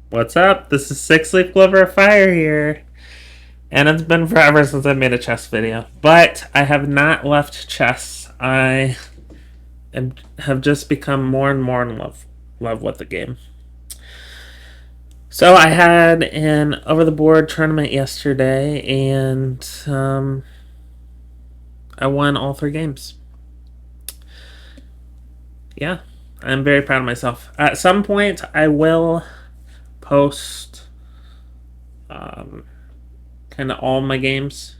What's up? This is Six Leaf Clover of Fire here. And it's been forever since I made a chess video. But I have not left chess. Have just become more and more in love with the game. So I had an over the board tournament yesterday, and I won all three games. Yeah, I'm very proud of myself. At some point, I will post kind of all my games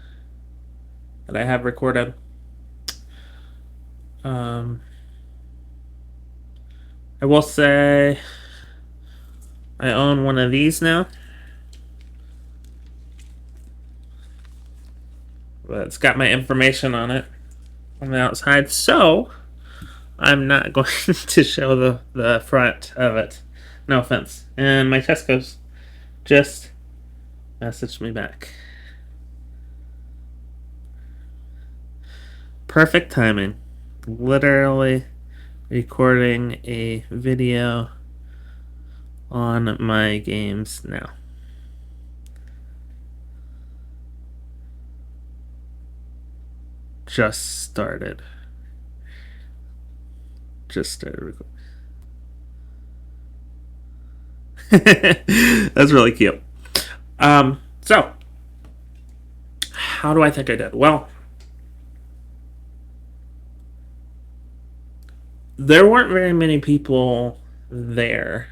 that I have recorded. I will say I own one of these now. But it's got my information on it on the outside, so I'm not going to show the front of it. No offense. And my chess coach just messaged me back. Perfect timing. Literally recording a video on my games now. Just started recording. That's really cute. So how do I think I did? Well, there weren't very many people there.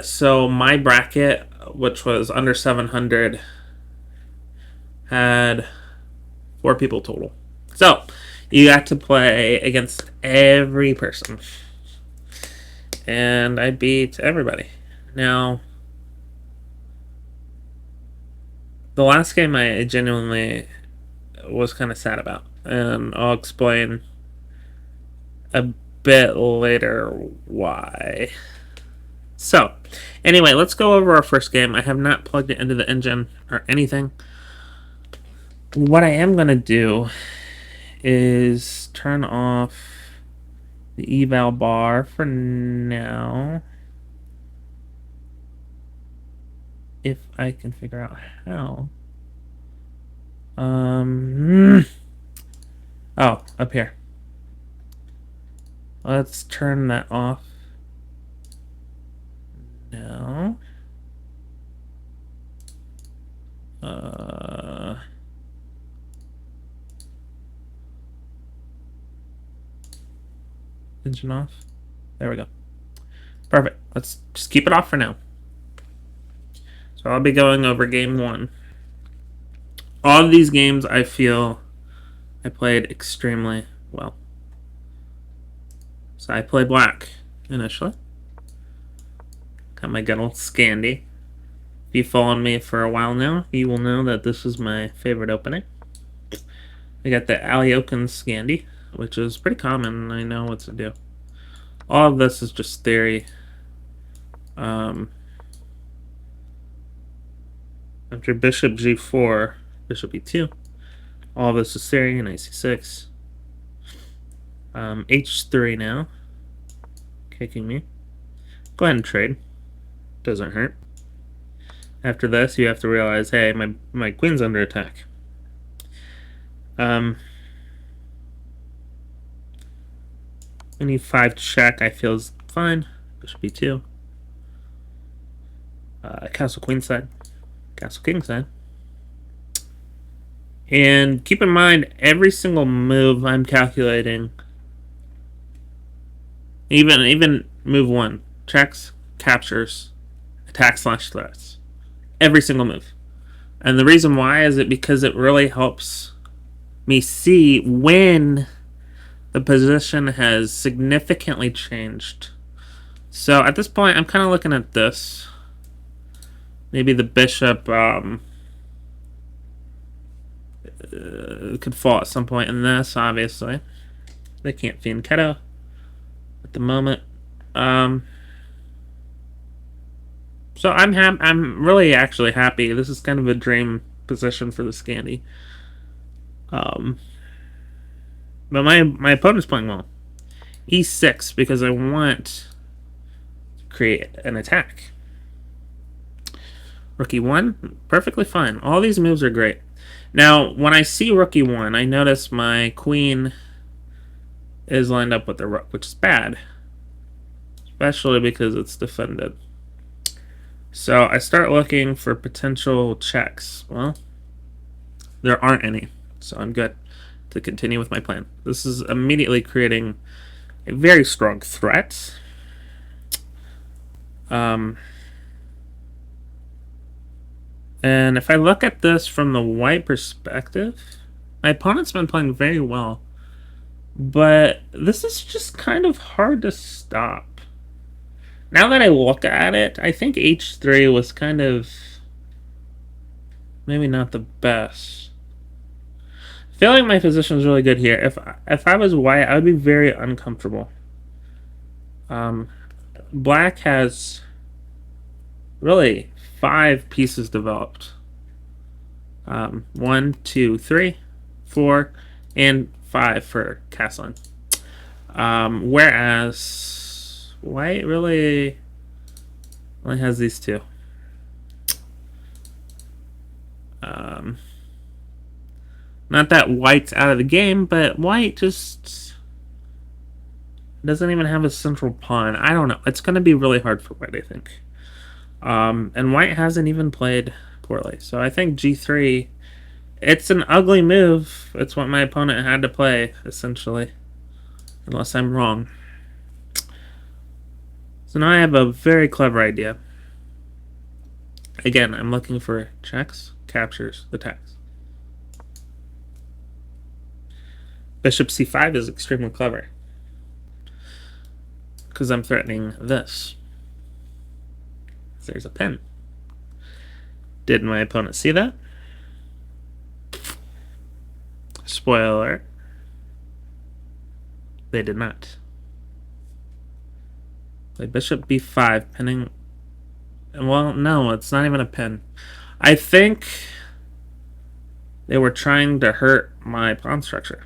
So my bracket, which was under 700, had 4 people total. So you got to play against every person. And I beat everybody. Now, the last game I genuinely was kind of sad about. And I'll explain a bit later why. So, anyway, let's go over our first game. I have not plugged it into the engine or anything. What I am going to do is turn off the eval bar for now. If I can figure out how. Oh, up here. Let's turn that off. No. Engine off. There we go. Perfect. Let's just keep it off for now. So I'll be going over game 1. All of these games I feel I played extremely well. So I played black initially. Got my good old Scandi. If you've followed me for a while now, you will know that this is my favorite opening. I got the Aliokin Scandi, which is pretty common. I know what to do. All of this is just theory. After bishop g4, bishop e2. All of this is theory, knight c6. h3 now. Kicking me. Go ahead and trade. Doesn't hurt. After this, you have to realize, hey, my queen's under attack. Any 5 check I feel is fine. Bishop e2. Castle queen side. Castle king side. And keep in mind, every single move I'm calculating, even move 1, checks, captures, attack / threats. Every single move. And the reason why is because it really helps me see when the position has significantly changed. So at this point, I'm kind of looking at this. Maybe the bishop could fall at some point in this, obviously. They can't fianchetto at the moment. So I'm really actually happy. This is kind of a dream position for the Scandi. But my opponent's playing well. E6 because I want to create an attack. Rook e1, perfectly fine. All these moves are great. Now, when I see rook e1, I notice my queen is lined up with the rook, which is bad. Especially because it's defended. So I start looking for potential checks. Well, there aren't any, so I'm good to continue with my plan. This is immediately creating a very strong threat. And if I look at this from the white perspective, my opponent's been playing very well, but this is just kind of hard to stop. Now that I look at it, I think h3 was kind of maybe not the best. I feel like my position is really good here. If I was white, I would be very uncomfortable. Black has really 5 pieces developed. 1, 2, 3, 4, and 5 for castling. Whereas white really only has these 2. Not that white's out of the game, but white just doesn't even have a central pawn. I don't know. It's going to be really hard for white, I think. And white hasn't even played poorly. So I think g3, it's an ugly move. It's what my opponent had to play, essentially. Unless I'm wrong. So now I have a very clever idea. Again, I'm looking for checks, captures, attacks. Bishop c5 is extremely clever. Because I'm threatening this. There's a pin. Did my opponent see that? Spoiler. They did not. Play bishop b5, pinning. Well, no, it's not even a pin. I think they were trying to hurt my pawn structure.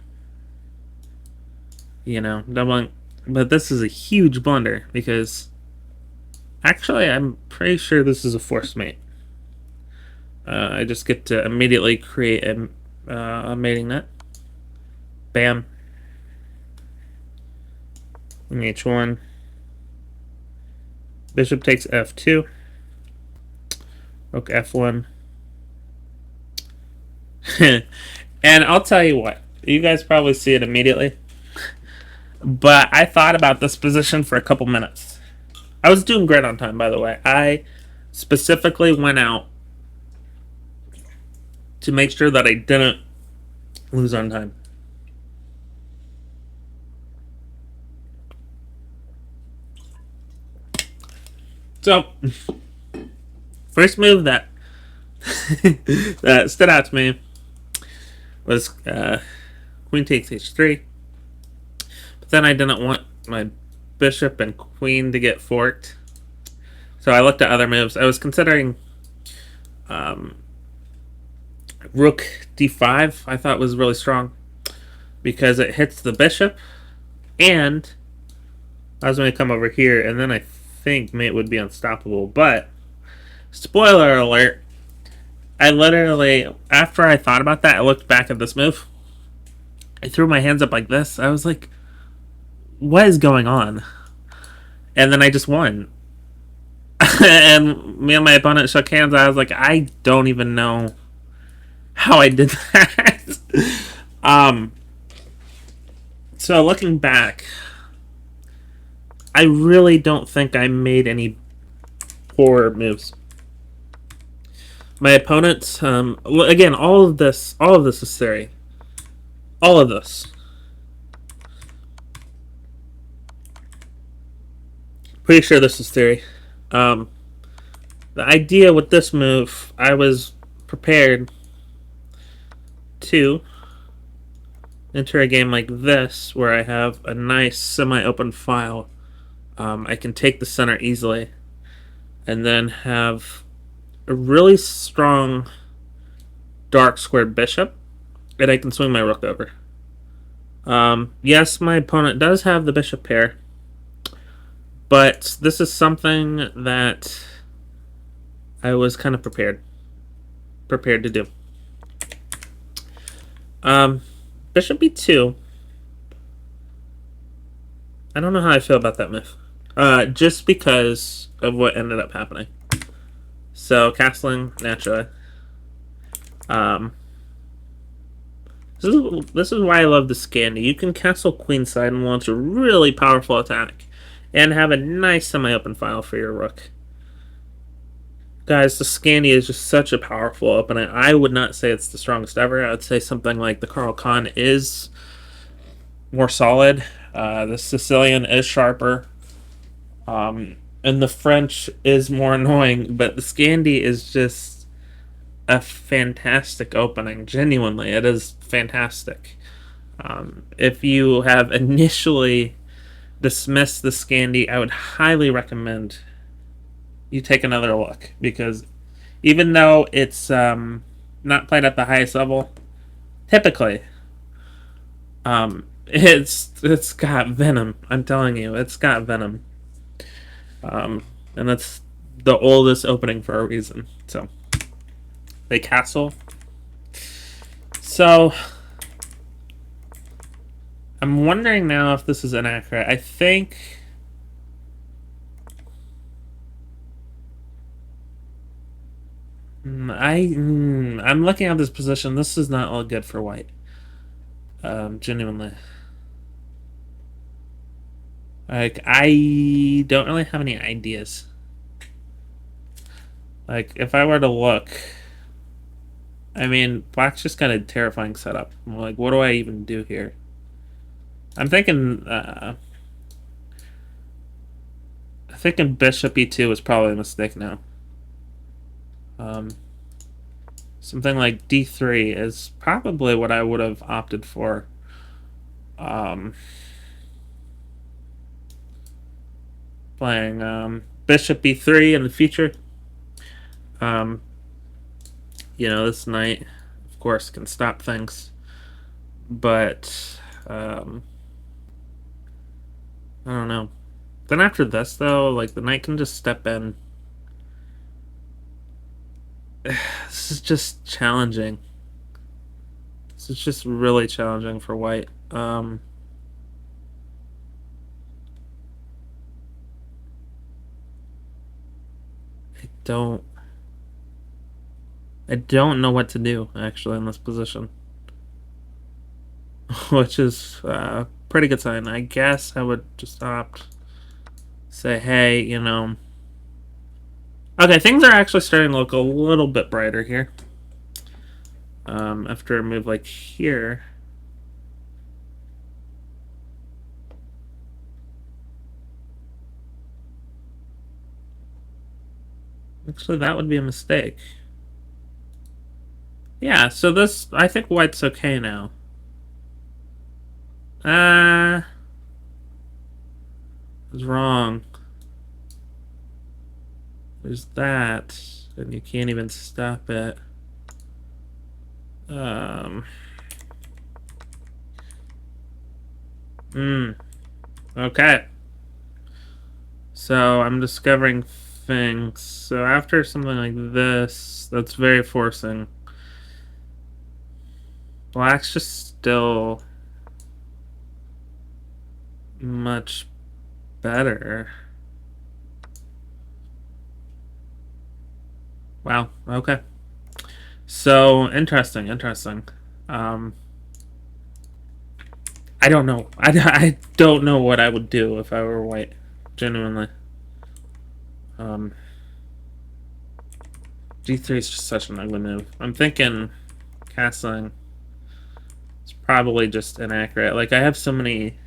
You know, doubling. But this is a huge blunder because actually I'm pretty sure this is a forced mate. I just get to immediately create a mating net. Bam. H1. Bishop takes f2. Rook f1. And I'll tell you what, you guys probably see it immediately, but I thought about this position for a couple minutes. I was doing great on time, by the way. I specifically went out to make sure that I didn't lose on time. So, first move that that stood out to me was queen takes h3. But then I didn't want my bishop and queen to get forked, so I looked at other moves. I was considering rook d5. I thought was really strong because it hits the bishop, and I was going to come over here, and then I think mate would be unstoppable. But spoiler alert, I literally, after I thought about that, I looked back at this move. I threw my hands up like this. I was like, what is going on? And then I just won. And me and my opponent shook hands. I was like, I don't even know how I did that. So looking back, I really don't think I made any poor moves. My opponent, again, all of this is theory. All of this. Pretty sure this is theory. The idea with this move, I was prepared to enter a game like this, where I have a nice semi-open file. I can take the center easily, and then have a really strong dark squared bishop, and I can swing my rook over. Yes, my opponent does have the bishop pair, but this is something that I was kind of prepared to do. Bishop b2. I don't know how I feel about that move. Just because of what ended up happening. So castling naturally. Um, this is why I love the Scandi. You can castle queenside and launch a really powerful attack, and have a nice semi-open file for your rook. Guys, the Scandi is just such a powerful opening. I would not say it's the strongest ever. I would say something like the Caro-Kann is more solid. The Sicilian is sharper. And the French is more annoying, but the Scandi is just a fantastic opening. Genuinely, it is fantastic. If you have initially dismissed the Scandi, I would highly recommend you take another look, because even though it's not played at the highest level, typically, it's got venom. I'm telling you, it's got venom. And that's the oldest opening for a reason. So they castle. So I'm wondering now if this is inaccurate. I think I'm looking at this position. This is not all good for white. Genuinely. Like, I don't really have any ideas. Like, if I were to look, I mean, black's just got a terrifying setup. I'm like, what do I even do here? I'm thinking bishop e2 is probably a mistake now. Something like d3 is probably what I would have opted for. Playing bishop b3 in the future. You know, this knight, of course, can stop things, but I don't know. Then after this, though, like, the knight can just step in. This is just challenging. This is just really challenging for white. don't I don't know what to do actually in this position, which is a pretty good sign. I guess I would just opt say, hey, you know, okay, things are actually starting to look a little bit brighter here. After a move like here. Actually, that would be a mistake. Yeah, so this, I think white's okay now. I was wrong. There's that, and you can't even stop it. Okay. So I'm discovering things. So after something like this, that's very forcing. Black's just still much better. Wow, okay. So, interesting. I don't know. I don't know what I would do if I were white, genuinely. G3 is just such an ugly move. I'm thinking castling is probably just inaccurate. Like, I have so many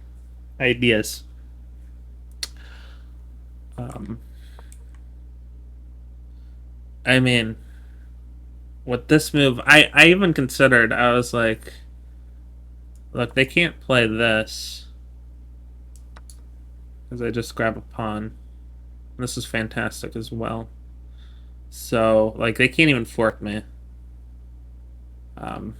ideas. I mean, with this move, I even considered, I was like, look, they can't play this, because I just grab a pawn. This is fantastic as well. So, like, they can't even fork me. And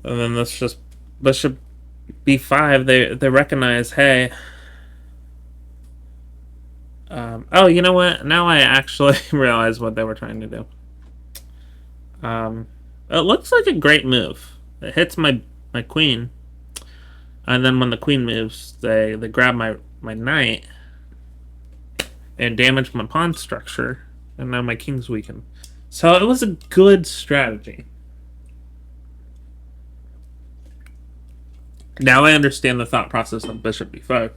then this just bishop B5, they recognize, hey, oh, you know what? Now I actually realize what they were trying to do. Um, it looks like a great move. It hits my queen, and then when the queen moves, they grab my knight and damage my pawn structure, and now my king's weakened. So it was a good strategy. Now I understand the thought process of bishop b5.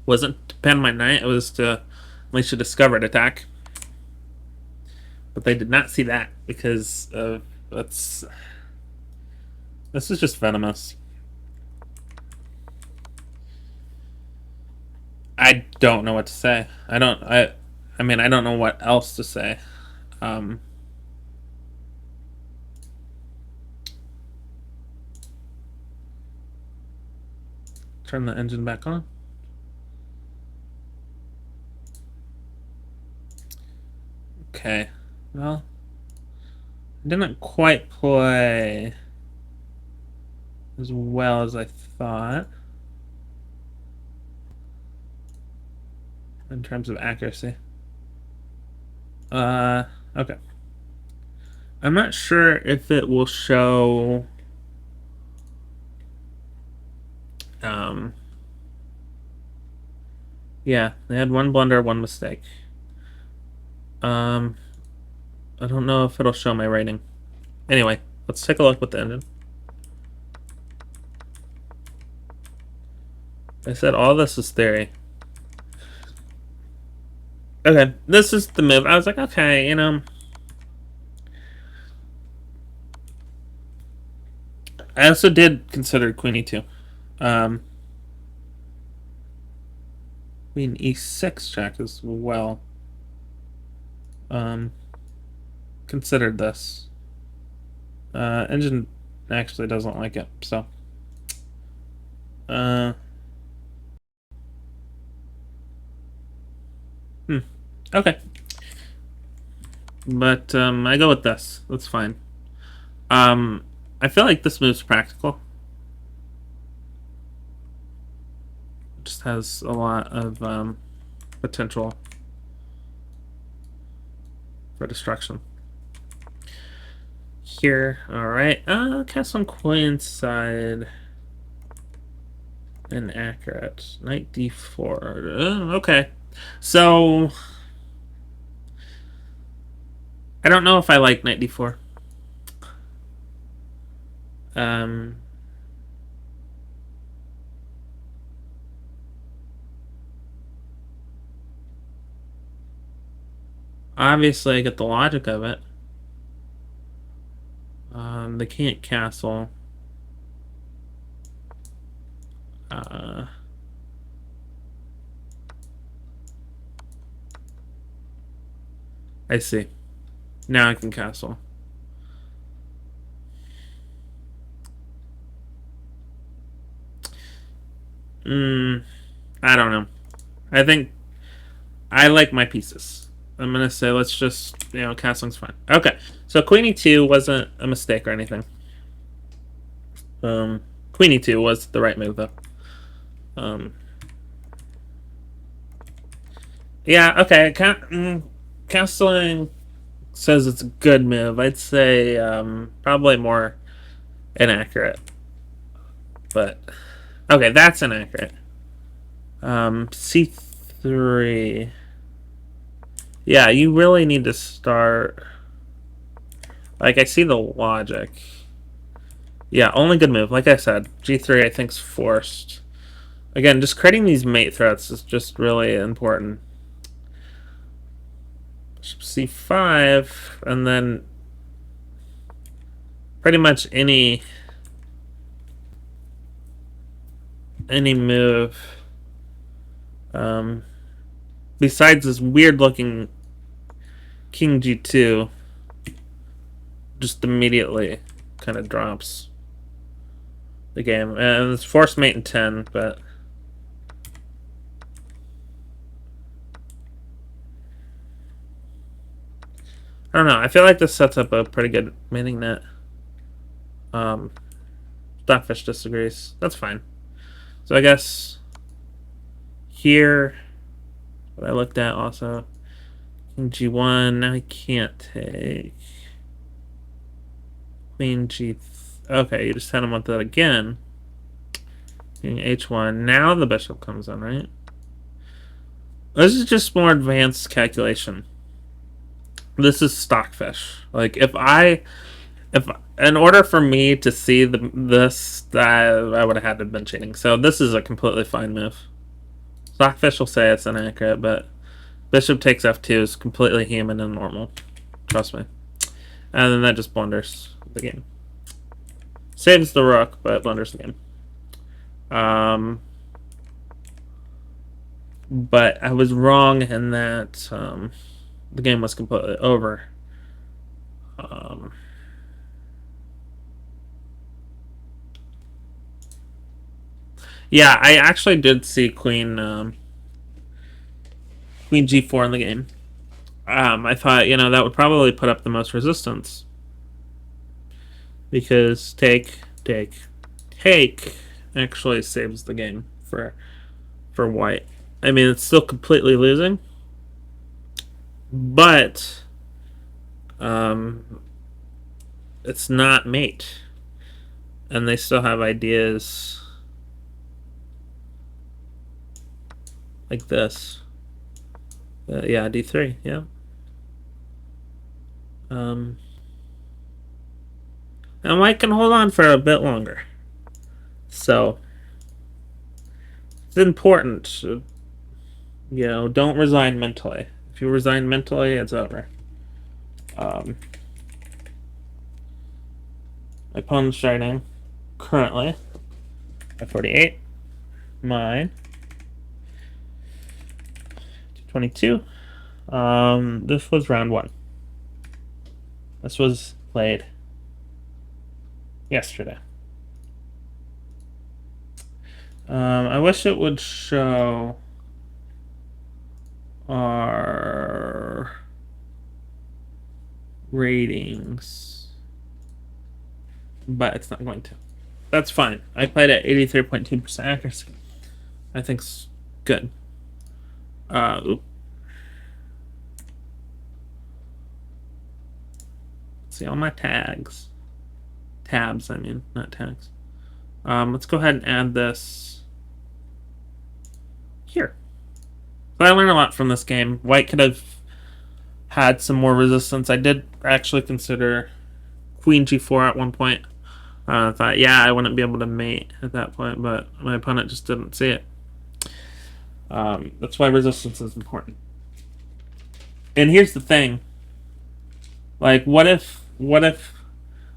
Wasn't to pen my knight, it was to unleash a discovered attack. But they did not see that because that's this is just venomous. I don't know what to say. I mean I don't know what else to say. Um, Turn the engine back on. Okay. Well, I didn't quite play as well as I thought in terms of accuracy. Okay. I'm not sure if it will show yeah, they had one blunder, one mistake. I don't know if it'll show my rating. Anyway, let's take a look with the engine. I said all this is theory. Okay, this is the move. I was like, okay, you know. I also did consider Queen E2. Queen E6 check as well. Considered this. Engine actually doesn't like it, so. Okay. But I go with this. That's fine. I feel like this move's practical. It just has a lot of potential for destruction. Here, alright. Castle on queenside. Inaccurate. Knight d4. Okay. So I don't know if I like knight d4. Obviously I get the logic of it. They can't castle. I see. Now I can castle. I don't know. I think I like my pieces. I'm gonna say let's just, you know, castling's fine. Okay, so Queen E2 wasn't a mistake or anything. Queen E2 was the right move though. Yeah, okay. Castling says it's a good move. I'd say probably more inaccurate. But okay, that's inaccurate. C3. Yeah, you really need to start. Like, I see the logic. Yeah, only good move. Like I said, G3 I think's forced. Again, just creating these mate threats is just really important. C5, and then pretty much any move besides this weird looking King G2 just immediately kind of drops the game. And it's force mate in 10, but I don't know. I feel like this sets up a pretty good mating net. Stockfish disagrees. That's fine. So I guess here, what I looked at also, King G1. Now he can't take Queen G. Okay, you just had him with that again. King H1. Now the bishop comes in, right? This is just more advanced calculation. This is Stockfish. Like if in order for me to see this, I would have had to have been cheating. So this is a completely fine move. Stockfish will say it's inaccurate, but bishop takes f2 is completely human and normal. Trust me. And then that just blunders the game. Saves the rook, but blunders the game. But I was wrong in that the game was completely over. Yeah, I actually did see Queen G4 in the game. I thought, that would probably put up the most resistance. Because take actually saves the game for white. I mean, it's still completely losing. But it's not mate. And they still have ideas like this. Yeah, D3, yeah. And white can hold on for a bit longer. So it's important. Don't resign mentally. If you resign mentally, it's over. My opponent's starting currently at 48. Mine 22. This was round 1. This was played yesterday. I wish it would show our ratings, but it's not going to. That's fine. I played at 83.2% accuracy. I think's good. See all my tags. Tabs, I mean, not tags. Let's go ahead and add this here. So I learned a lot from this game. White could have had some more resistance. I did actually consider Queen G4 at one point. I thought, yeah, I wouldn't be able to mate at that point, but my opponent just didn't see it. That's why resistance is important. And here's the thing. Like, what if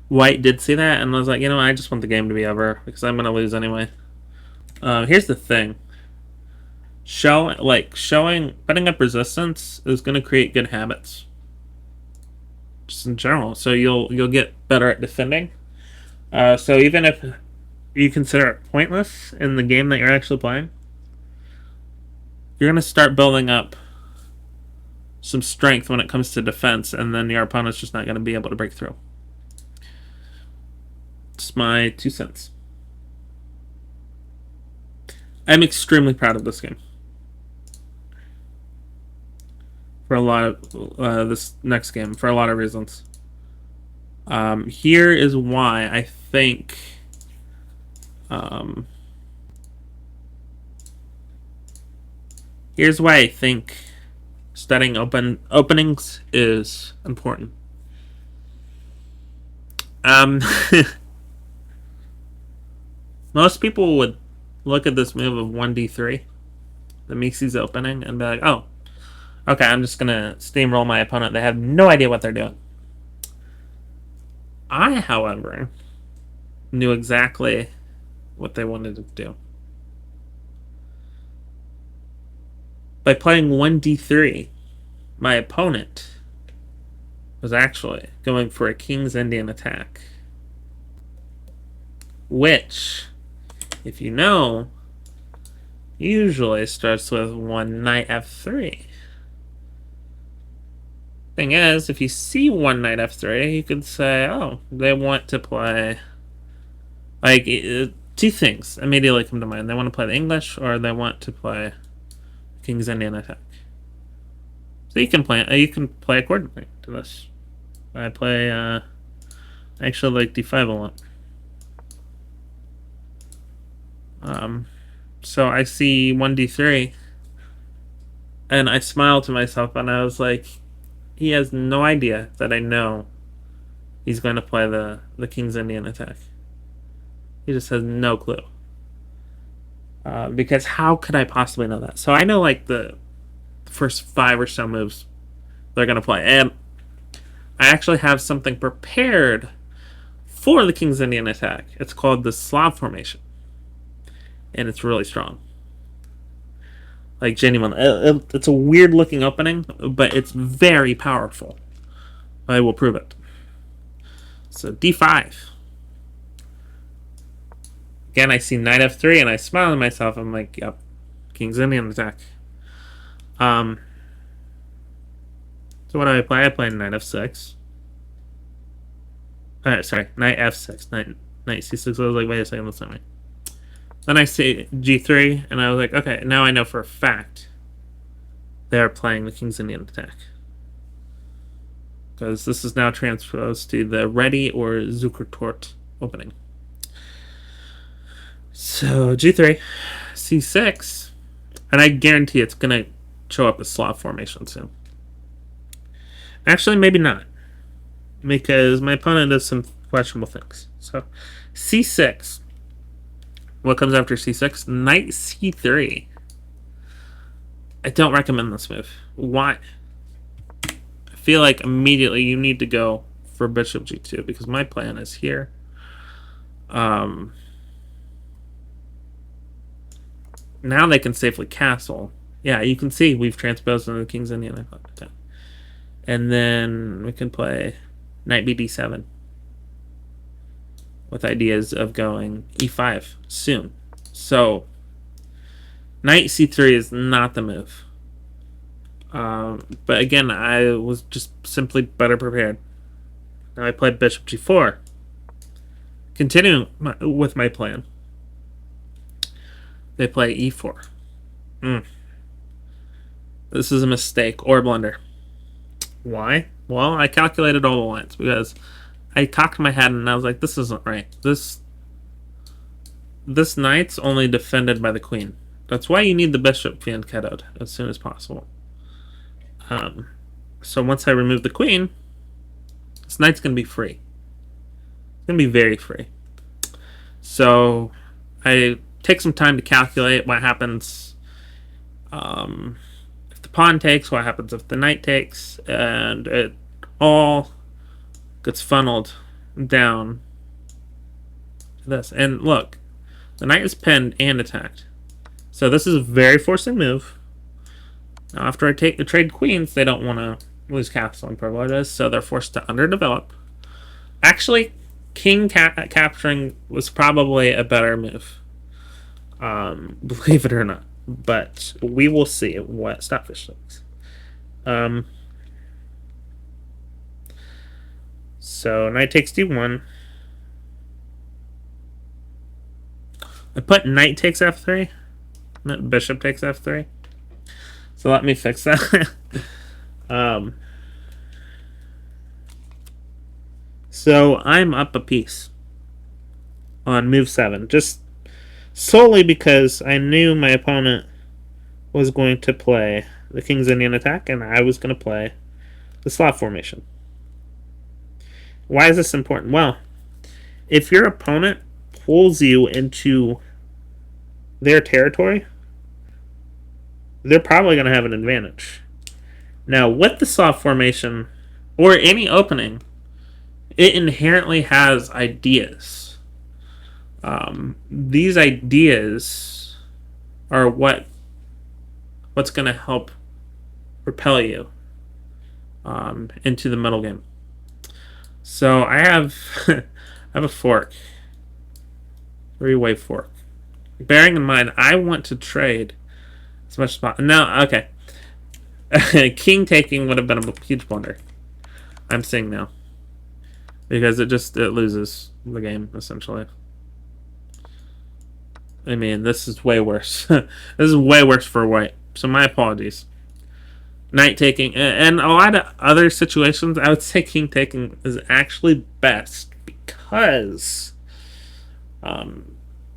White did see that and was like, I just want the game to be over because I'm gonna lose anyway. Here's the thing. Putting up resistance is gonna create good habits. Just in general. So you'll get better at defending. So even if you consider it pointless in the game that you're actually playing, you're gonna start building up some strength when it comes to defense, and then your opponent's just not gonna be able to break through. It's my 2 cents. I'm extremely proud of this game. For a lot of this next game, for a lot of reasons. Here is why I think here's why I think studying openings is important. Most people would look at this move of 1d3, the Mises opening, and be like, oh, okay, I'm just going to steamroll my opponent. They have no idea what they're doing. I, however, knew exactly what they wanted to do. By playing 1d3, my opponent was actually going for a King's Indian attack, which, if you know, usually starts with 1 knight f3. Thing is, if you see 1 knight f3, you could say, oh, they want to play Like, two things immediately come to mind. They want to play the English, or they want to play King's Indian attack. So you can play accordingly to this. I play, I actually like d5 a lot. So I see 1d3, and I smile to myself, and I was like, he has no idea that I know he's going to play the King's Indian attack. He just has no clue. Because how could I possibly know that? So I know like the first 5 or so moves they're going to play. And I actually have something prepared for the King's Indian attack. It's called the Slav formation. And it's really strong. Like, genuinely. It's a weird looking opening, but it's very powerful. I will prove it. So d5. Again, I see knight f3, and I smile to myself. I'm like, yep, King's Indian attack. So what do I play? I play knight f6. Sorry, knight f6, knight c6. I was like, wait a second, that's not right. Then I see g3, and I was like, okay, now I know for a fact they are playing the King's Indian attack. Because this is now transposed to the ready or Zukertort opening. So g3, c6, and I guarantee it's going to show up as Slav formation soon. Actually, maybe not, because my opponent does some questionable things. So c6. What comes after c6? Knight c3. I don't recommend this move. Why? I feel like immediately you need to go for bishop g2, because my plan is here. Now they can safely castle. Yeah, you can see we've transposed into the King's Indian attack. And then we can play knight bd7 with ideas of going e5 soon. So knight c3 is not the move. But again, I was just simply better prepared. Now I played bishop g4. Continuing with my plan. They play e4. This is a mistake or a blunder. Why? Well, I calculated all the lines because I cocked my head and I was like, this isn't right. This knight's only defended by the queen. That's why you need the bishop being kiddoed as soon as possible. So once I remove the queen, this knight's going to be free. It's going to be very free. So I take some time to calculate what happens if the pawn takes, what happens if the knight takes, and it all gets funneled down to this. And look, the knight is pinned and attacked. So this is a very forcing move. Now after I trade queens, they don't want to lose castling privileges, so they're forced to underdevelop. Actually, king capturing was probably a better move. Believe it or not. But we will see what Stockfish thinks. So knight takes d1. I put knight takes f3. Bishop takes f3. So let me fix that. So I'm up a piece on move 7. Just solely because I knew my opponent was going to play the King's Indian attack and I was going to play the Slav formation. Why is this important? Well, if your opponent pulls you into their territory, they're probably going to have an advantage. Now, with the Slav formation, or any opening, it inherently has ideas. These ideas are what's going to help propel you into the middle game. So I have I have a fork, 3-way fork. Bearing in mind, I want to trade as much as possible. No, okay. King taking would have been a huge blunder. I'm seeing now, because it loses the game essentially. I mean, this is way worse. This is way worse for white. So my apologies. Knight taking and a lot of other situations, I would say king taking is actually best because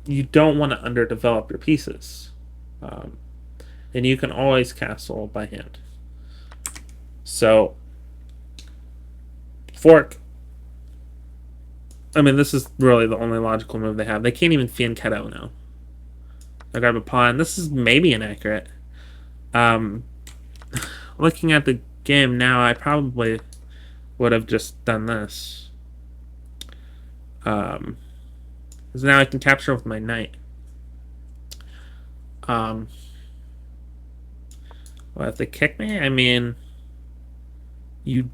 you don't want to underdevelop your pieces, um, and you can always castle by hand. So fork. I mean, this is really the only logical move they have. They can't even fianchetto now. I grab a pawn. This is maybe inaccurate. Um, Looking at the game now, I probably would have just done this. Because now I can capture with my knight. Well, if they kick me, I mean, you.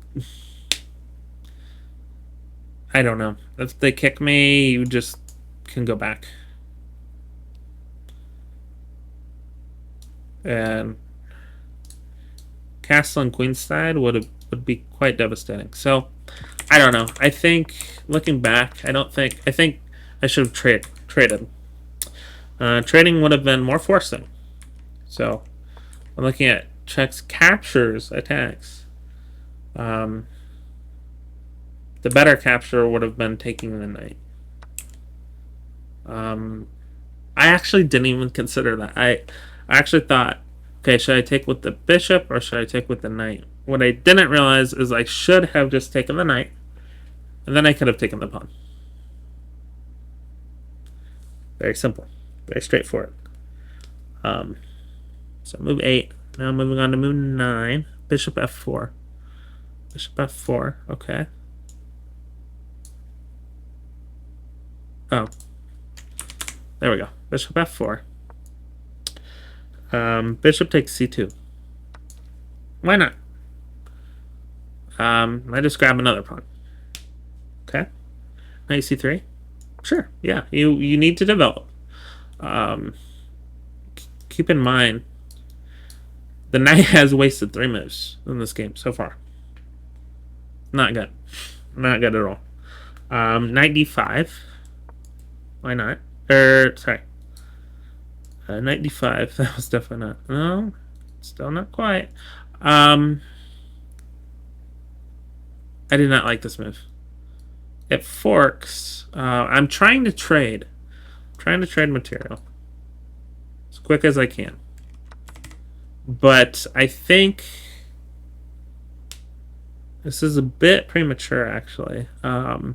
I don't know. If they kick me, you just can go back. And castle and queenside would be quite devastating. So I don't know. I think looking back, I think I should have traded. Trading would have been more forcing. So I'm looking at checks, captures, attacks. The better capture would have been taking the knight. I actually didn't even consider that. I actually thought, okay, should I take with the bishop or should I take with the knight? What I didn't realize is I should have just taken the knight, and then I could have taken the pawn. Very simple, very straightforward. So move 8. Now moving on to move 9. Bishop f4. Bishop f4. Okay. Oh. There we go. Bishop f4. Bishop takes c2. Why not? I just grab another pawn. Okay. Knight c3. Sure. Yeah. You need to develop. Keep in mind, the knight has wasted 3 moves in this game so far. Not good. Not good at all. Knight d5. Why not? Sorry. Knight d5. That was definitely not. No, still not quite. I did not like this move. It forks. I'm trying to trade. Trying to trade material as quick as I can. But I think this is a bit premature, actually. The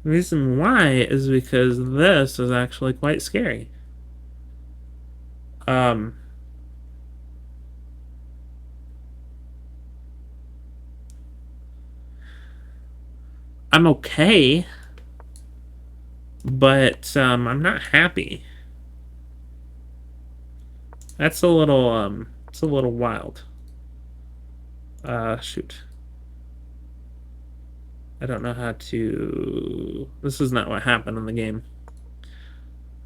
reason why is because this is actually quite scary. I'm okay, but I'm not happy. That's a little it's a little wild. Shoot. I don't know how to. This is not what happened in the game.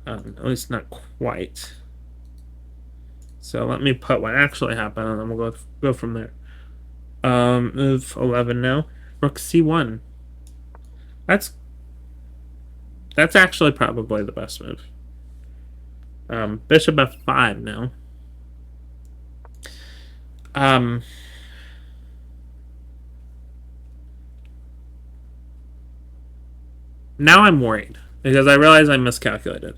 At least not quite. So let me put what actually happened, and then we'll go from there. Move 11 now. Rook c1. That's actually probably the best move. Bishop f5 now. Now I'm worried because I realize I miscalculated.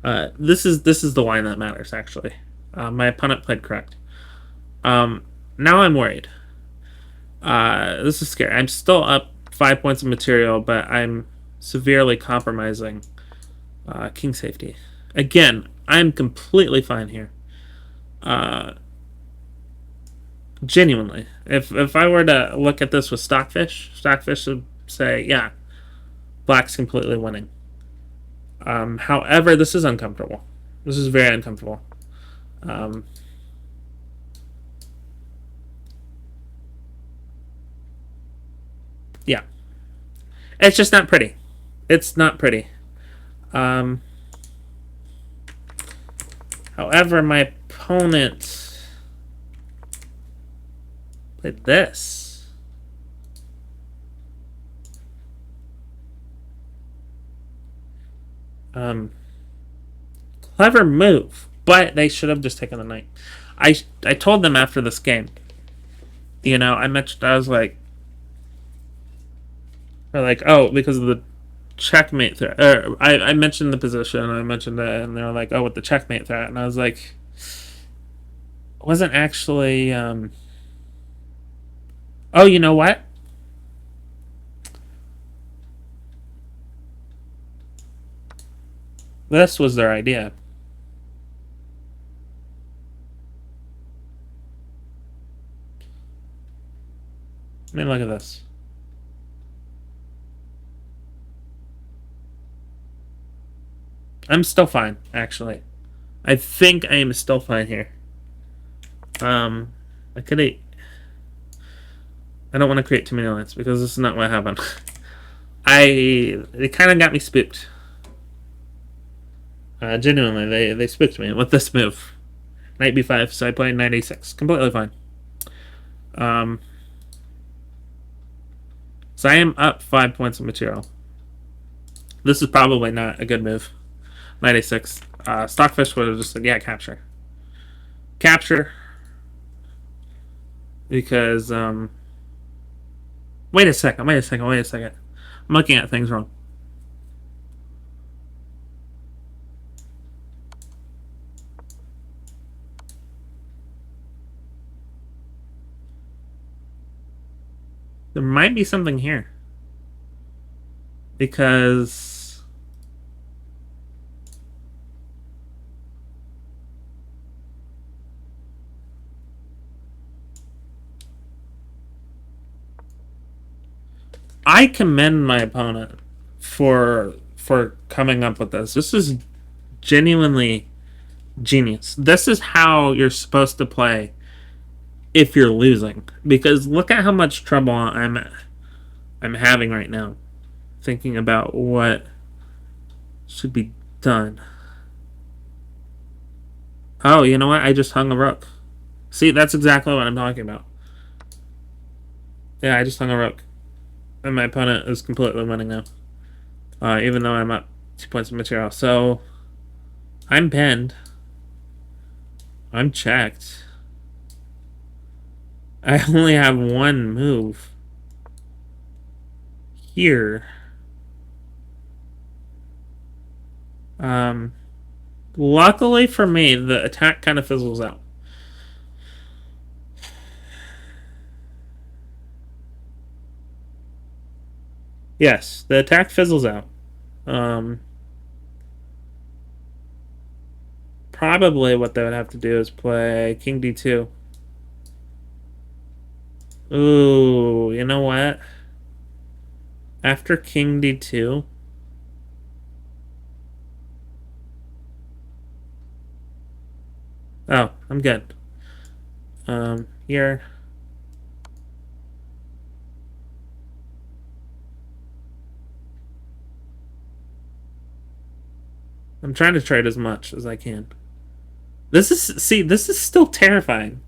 This is the line that matters, actually. My opponent played correct. Now I'm worried. This is scary. I'm still up 5 points of material, but I'm severely compromising king safety. Again, I'm completely fine here. Genuinely. If I were to look at this with Stockfish would say, yeah, black's completely winning. However, this is uncomfortable. This is very uncomfortable. Yeah. It's just not pretty. It's not pretty. However, my opponent played this. Um, clever move, but they should have just taken the knight. I told them after this game. I was like, oh, because of the checkmate threat. I mentioned the position, and I mentioned it, and they were like, oh, with the checkmate threat, and I was like, it wasn't actually. Oh, you know what? This was their idea. I mean, look at this. I'm still fine, actually. I think I am still fine here. I could. I don't want to create too many lines because this is not what happened. They kind of got me spooked. Genuinely, they spooked me with this move. Knight b5, so I played knight a6. Completely fine. Um, so I am up 5 points of material. This is probably not a good move. Knight a6. Stockfish would have just said, yeah, capture. Capture. Because, wait a second. I'm looking at things wrong. There might be something here. Because I commend my opponent for coming up with this. This is genuinely genius. This is how you're supposed to play if you're losing. Because look at how much trouble I'm having right now thinking about what should be done. Oh, you know what? I just hung a rook. See, that's exactly what I'm talking about. Yeah, I just hung a rook. And my opponent is completely winning now. Even though I'm up 2 points of material. So, I'm pinned. I'm checked. I only have one move. Here. Luckily for me, the attack kind of fizzles out. Yes, the attack fizzles out. Probably what they would have to do is play King D2. Ooh, you know what? After King D2, oh, I'm good. Here. I'm trying to trade as much as I can. This is still terrifying.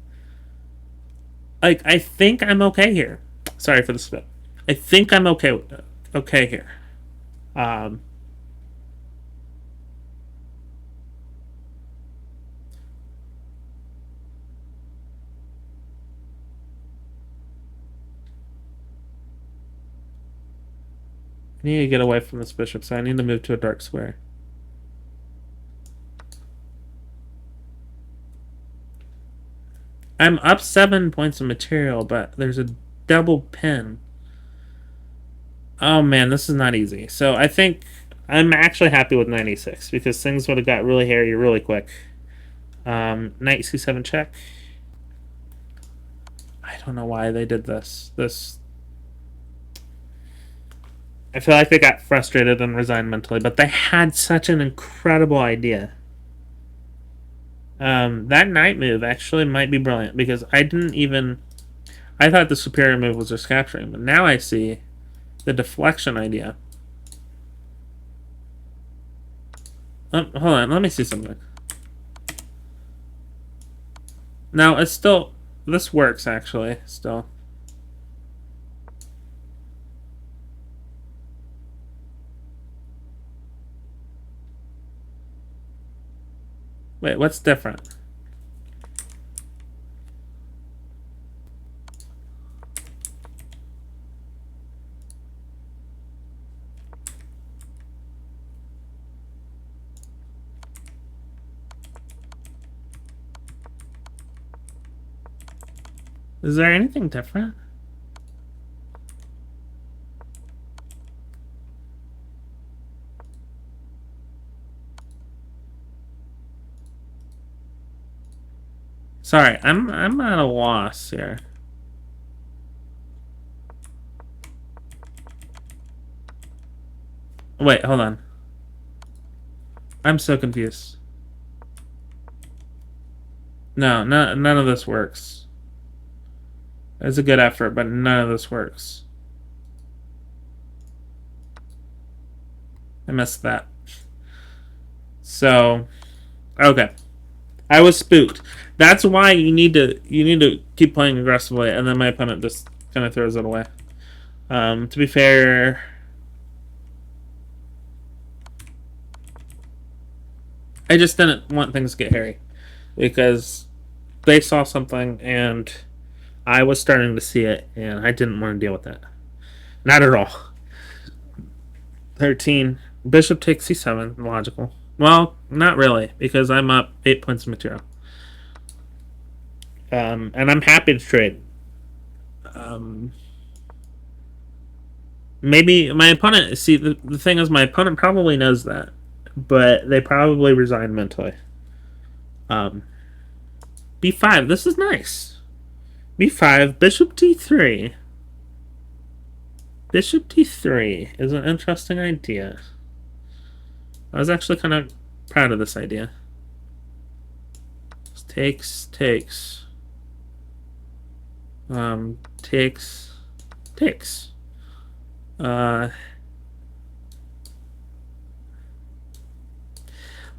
Like, I think I'm okay here. Sorry for the spit. I think I'm okay here. Um, I need to get away from this bishop, so I need to move to a dark square. I'm up 7 points of material, but there's a double pin. Oh man, this is not easy. So I think I'm actually happy with 96 because things would have got really hairy really quick. Knight c7 check. I don't know why they did this. I feel like they got frustrated and resigned mentally, but they had such an incredible idea. That knight move actually might be brilliant because I didn't even. I thought the superior move was just capturing, but now I see the deflection idea. Hold on, let me see something. Now it's still. This works actually still. Wait, what's different? Is there anything different? Sorry, I'm at a loss here. Wait, hold on. I'm so confused. No, none of this works. It's a good effort, but none of this works. I missed that. So, okay. I was spooked. That's why you need to keep playing aggressively, and then my opponent just kind of throws it away. To be fair, I just didn't want things to get hairy because they saw something and I was starting to see it, and I didn't want to deal with that. Not at all. 13. Bishop takes c7. Logical. Well, not really, because I'm up 8 points of material. And I'm happy to trade. Maybe my opponent... See, the thing is, my opponent probably knows that, but they probably resign mentally. B5. This is nice. B5. Bishop d3. Bishop d3 is an interesting idea. I was actually kind of proud of this idea. Takes. Takes.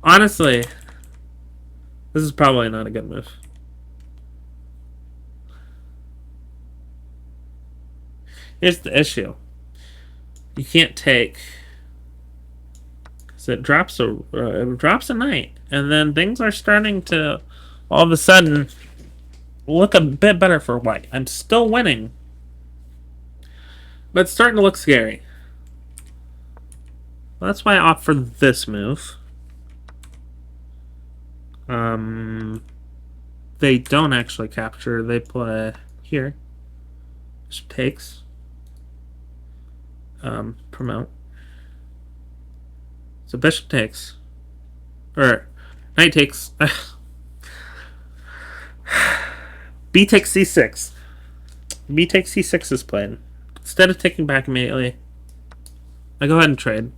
Honestly, this is probably not a good move. Here's the issue. You can't take... So it drops a knight, and then things are starting to all of a sudden look a bit better for white. I'm still winning, but it's starting to look scary. Well, that's why I opt for this move. They don't actually capture. They play here. Just takes. Promote. So bishop takes. Or knight takes. B takes c6. B takes c6 is played. Instead of taking back immediately, I go ahead and trade.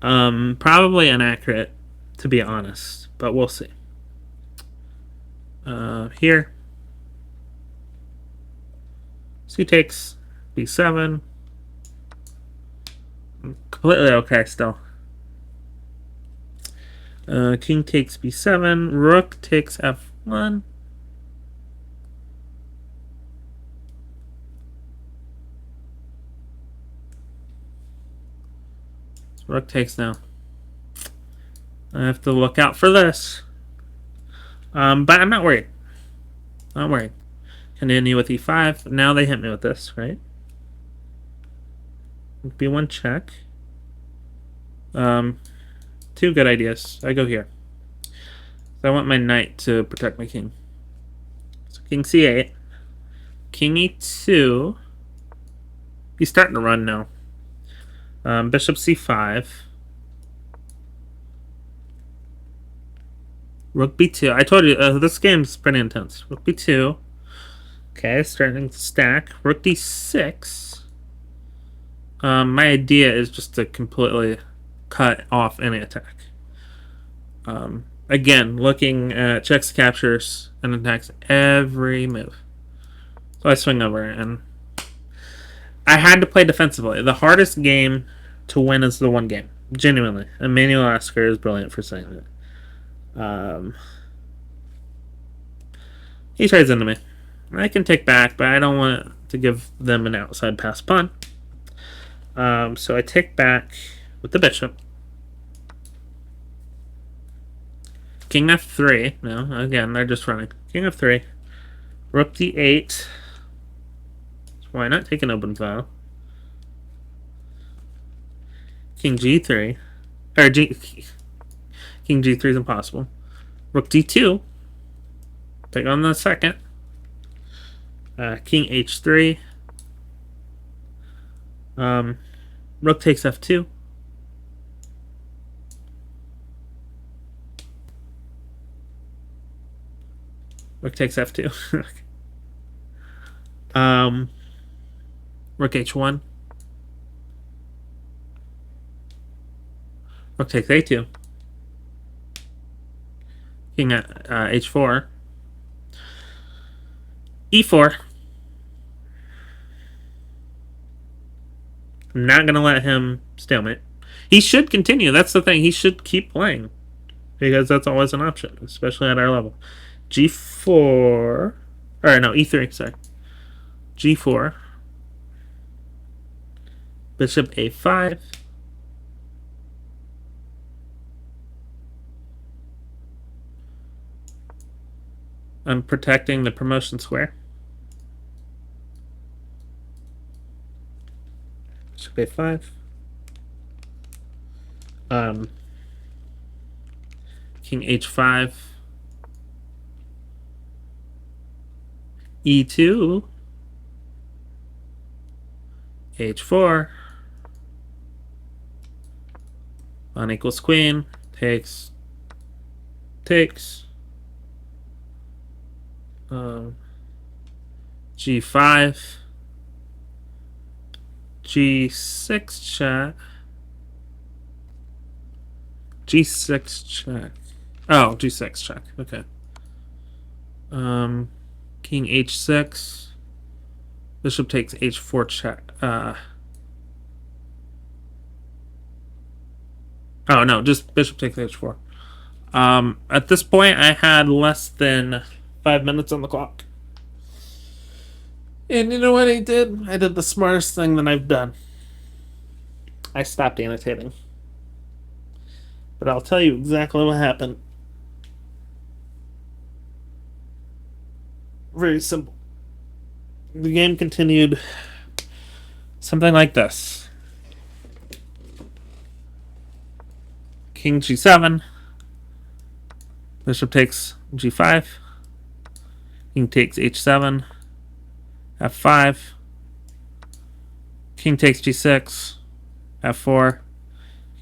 Probably inaccurate, to be honest, but we'll see. Here. C takes b7. Completely okay still. King takes b7. Rook takes f1. Rook takes now. I have to look out for this. But I'm not worried. Not worried. Continue with e5. Now they hit me with this, right? b1 check. Two good ideas. I go here. So I want my knight to protect my king. So king c8. King e2. He's starting to run now. Bishop c5. Rook b2. I told you, this game's pretty intense. Rook b2. Okay, starting to stack. Rook d6. My idea is just to completely cut off any attack. Again, looking at checks, captures, and attacks every move. So I swing over, and I had to play defensively. The hardest game to win is the one game. Genuinely. Emmanuel Asker is brilliant for saying that. He trades into me. I can take back, but I don't want to give them an outside pass pawn. So I take back with the bishop. King f3. No, again, they're just running. King f3. Rook d8. Why not take an open file? King g3. Or King g3 is impossible. Rook d2. Take on the second. King h3. Rook takes f2. Rook takes f2. Rook h1. Rook takes a2. King h4. e4. I'm not going to let him stalemate. He should continue. That's the thing. He should keep playing. Because that's always an option, especially at our level. g4. Or no, e3, sorry. g4. Bishop a5. I'm protecting the promotion square. Bishop a5. King h5. e2. h4. Pawn equals queen. Takes. g5. g6 check. g6 check. Oh, g6 check. Okay. King h6. Bishop takes h4 check. Oh no, just bishop takes h4. At this point, I had less than 5 minutes on the clock. And you know what I did? I did the smartest thing that I've done. I stopped annotating. But I'll tell you exactly what happened. Very simple. The game continued something like this. King g7. Bishop takes g5. King takes h7. f5. King takes g6. f4.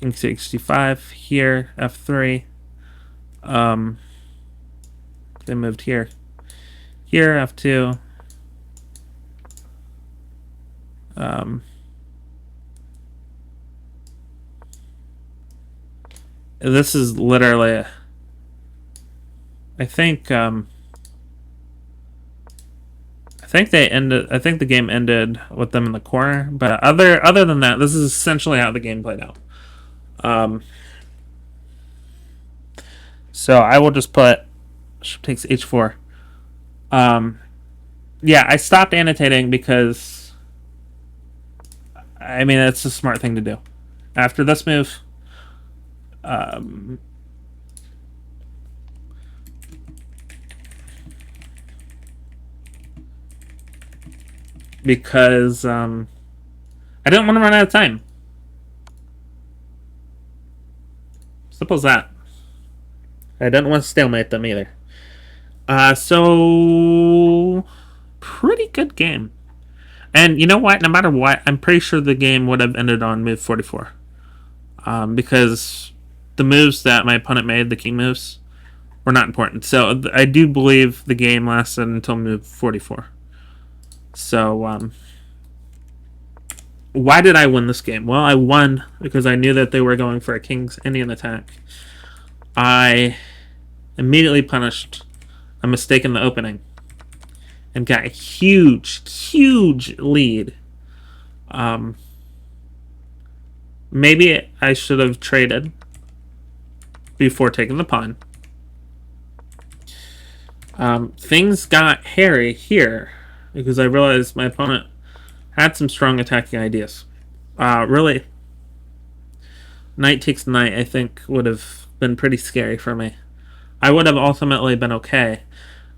King takes g5. Here, f3. They moved here. Here, f2. This is literally, I think they ended. I think the game ended with them in the corner. But other than that, this is essentially how the game played out. So I will just put bishop takes h4. Yeah, I stopped annotating because I mean it's a smart thing to do. After this move, because I didn't want to run out of time. Simple as that. I didn't want to stalemate them either. So pretty good game. And you know what? No matter what, I'm pretty sure the game would have ended on move 44. Because the moves that my opponent made, the king moves, were not important. So I do believe the game lasted until move 44. So why did I win this game? Well, I won because I knew that they were going for a King's Indian attack. I immediately punished a mistake in the opening and got a huge lead. Maybe I should have traded before taking the pawn. Things got hairy here because I realized my opponent had some strong attacking ideas. Really, knight takes knight I think would have been pretty scary for me. I would have ultimately been okay.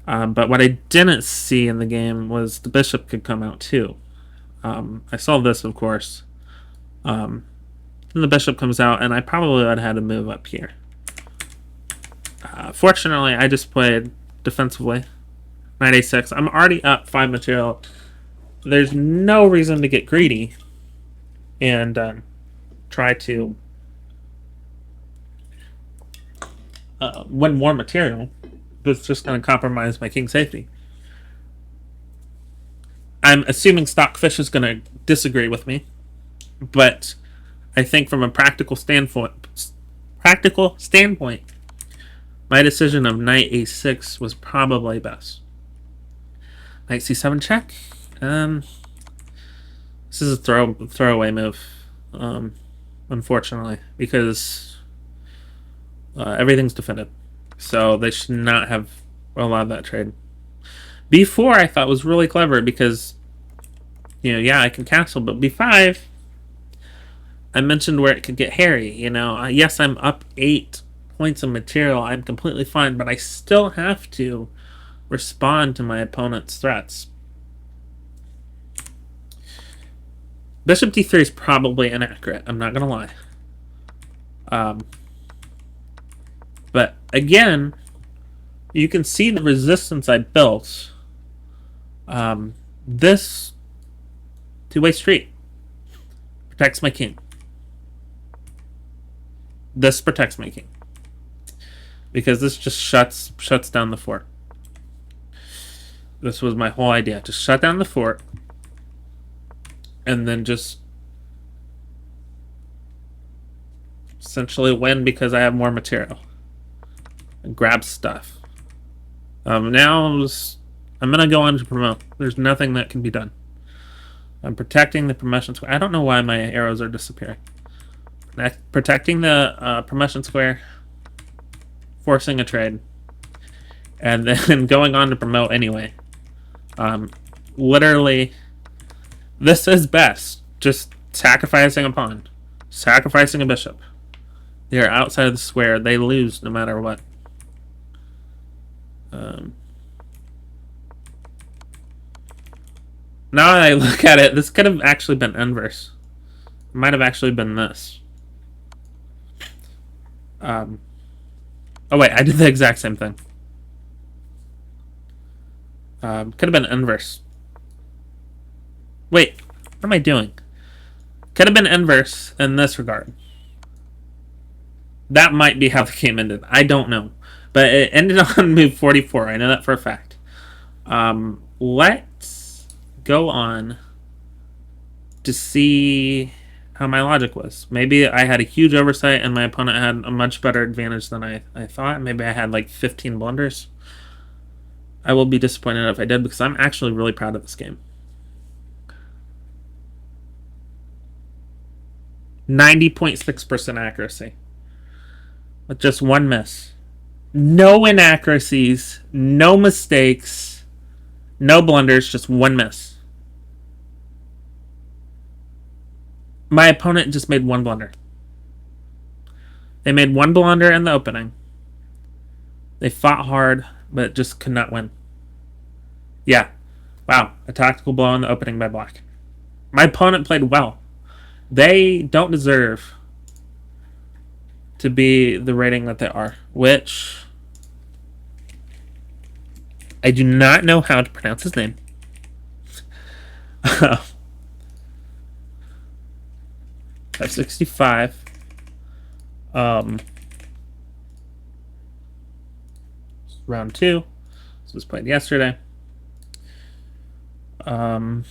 But what I didn't see in the game was the bishop could come out too. I saw this, of course. And the bishop comes out, and I probably would have had to move up here. Fortunately, I just played defensively. Knight a6. I'm already up 5 material. There's no reason to get greedy and try to win more material. It's just going to compromise my king safety. I'm assuming Stockfish is going to disagree with me, but I think from a practical standpoint, my decision of knight a6 was probably best. Knight c7 check. This is a throwaway move, unfortunately, because everything's defended. So they should not have allowed that trade. b4 I thought was really clever because, yeah, I can castle, but b5, I mentioned where it could get hairy. Yes, I'm up 8 points of material. I'm completely fine, but I still have to respond to my opponent's threats. Bishop d3 is probably inaccurate. I'm not going to lie. But again, you can see the resistance I built. This two-way street protects my king. This protects my king. Because this just shuts down the fort. This was my whole idea. Just shut down the fort. And then just essentially win because I have more material. And grab stuff. Now I'm going to go on to promote. There's nothing that can be done. I'm protecting the promotion square. I don't know why my arrows are disappearing. Protecting the promotion square. Forcing a trade. And then going on to promote anyway. Literally, this is best. Just sacrificing a pawn. Sacrificing a bishop. They're outside of the square. They lose no matter what. Now I look at it, this could have actually been inverse. It might have actually been this. Oh wait, I did the exact same thing. Could have been inverse. Wait, what am I doing? Could have been inverse in this regard. That might be how the game ended. I don't know. But it ended on move 44. I know that for a fact. Let's go on to see how my logic was. Maybe I had a huge oversight and my opponent had a much better advantage than I thought. Maybe I had like 15 blunders. I will be disappointed if I did because I'm actually really proud of this game. 90.6% accuracy. With just one miss. No inaccuracies, no mistakes, no blunders, just one miss. My opponent just made one blunder. They made one blunder in the opening. They fought hard, but just could not win. Yeah. Wow. A tactical blow in the opening by Black. My opponent played well. They don't deserve to be the rating that they are, which I do not know how to pronounce his name. 565. Round 2. This was played yesterday. Oh,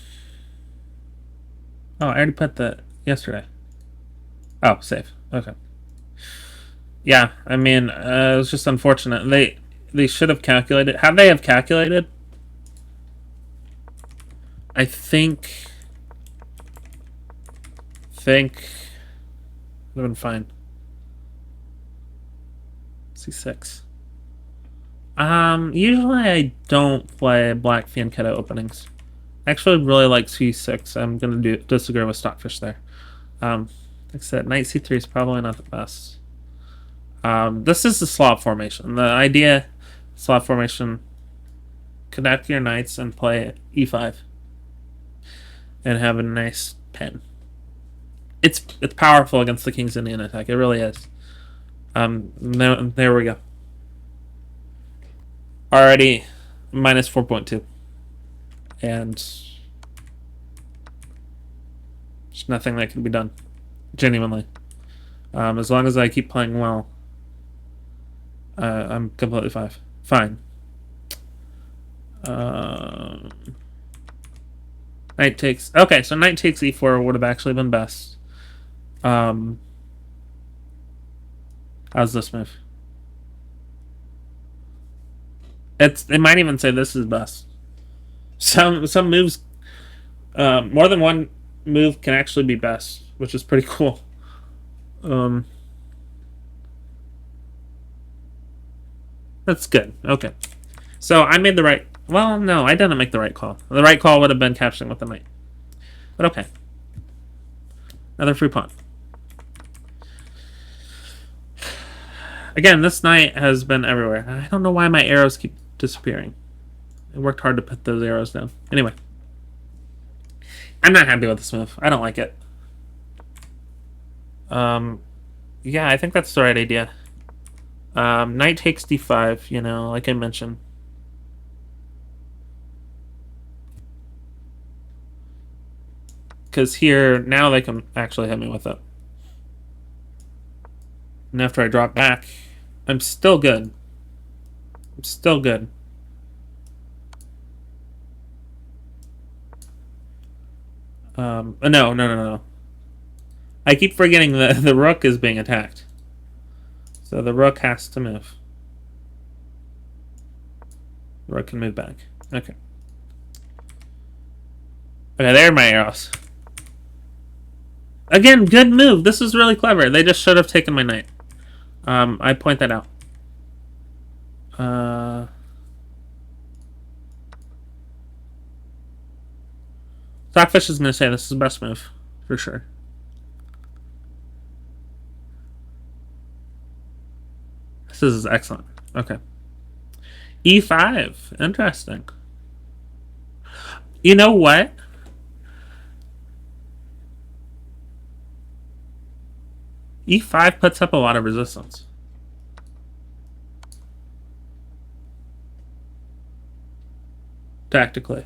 I already put that yesterday. Oh, save. Okay. Yeah, I mean, it was just unfortunate. They should have calculated. How they have calculated? I think would have been fine. C6. Usually I don't play Black Fianchetto openings. I actually really like C6. I'm gonna disagree with Stockfish there. Like I said, Knight C3 is probably not the best. This is the Slav formation. The idea, Slav formation, connect your knights and play e5 and have a nice pen. It's powerful against the King's Indian attack. It really is. There we go. Already minus 4.2. And there's nothing that can be done. Genuinely. As long as I keep playing well, I'm completely fine. Knight takes... Okay, so knight takes e4 would have actually been best. How's this move? It might even say this is best. Some moves... more than one move can actually be best, which is pretty cool. That's good. Okay. So I made the right... Well, no, I didn't make the right call. The right call would have been capturing with the knight. But okay. Another free pawn. Again, this knight has been everywhere. I don't know why my arrows keep disappearing. I worked hard to put those arrows down. Anyway. I'm not happy with this move. I don't like it. Yeah, I think that's the right idea. Knight takes d5, you know, like I mentioned. Because here, now they can actually hit me with it. And after I drop back, I'm still good. I'm still good. No. I keep forgetting the rook is being attacked. So the rook has to move. The rook can move back. Okay. Okay, there are my arrows. Again, good move. This is really clever. They just should have taken my knight. I point that out. Stockfish is going to say this is the best move, for sure. This is excellent. Okay. E5. Interesting. You know what? E5 puts up a lot of resistance. Tactically.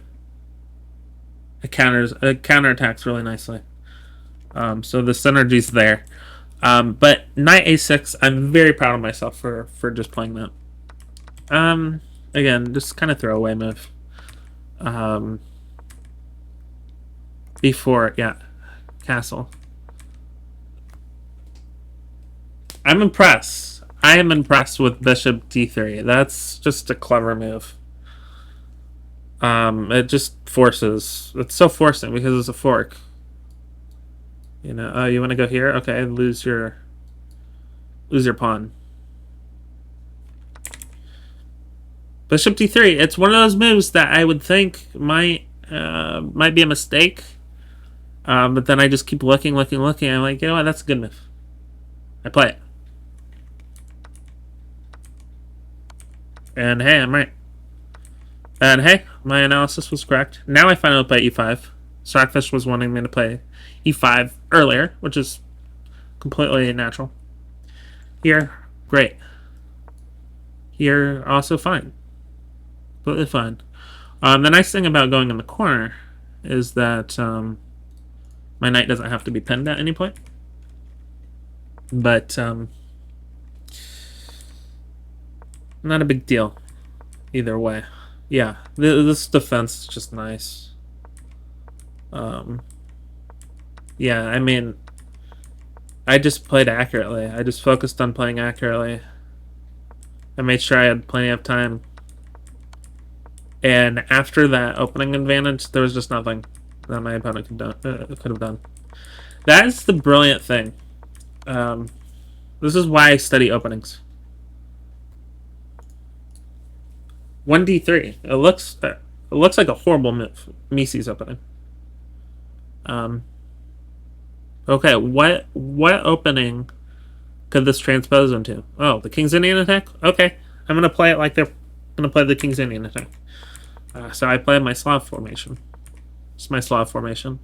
It counterattacks really nicely. So the synergy's there. But knight a6, I'm very proud of myself for just playing that. Again, just kind of throwaway move. B4, yeah. Castle. I'm impressed. I am impressed with bishop d3. That's just a clever move. It just forces. It's so forcing because it's a fork. You know, you want to go here? Okay, lose your pawn. Bishop d3. It's one of those moves that I would think might be a mistake. But then I just keep looking. I'm like, you know what? That's a good move. I play it. And hey, I'm right. And hey, my analysis was correct. Now I finally play e5. Stockfish was wanting me to play e5 earlier, which is completely natural. Here, great. Here, also fine. Completely fine. The nice thing about going in the corner is that my knight doesn't have to be pinned at any point. But not a big deal either way. Yeah, this defense is just nice. Yeah, I mean, I just played accurately. I just focused on playing accurately. I made sure I had plenty of time. And after that opening advantage, there was just nothing that my opponent could have done. That is the brilliant thing. This is why I study openings. 1d3. It looks like a horrible move. Misi's opening. Okay, what opening could this transpose into? Oh, the King's Indian attack? Okay. I'm going to play it like they're going to play the King's Indian attack. So I play my Slav formation. It's my Slav formation.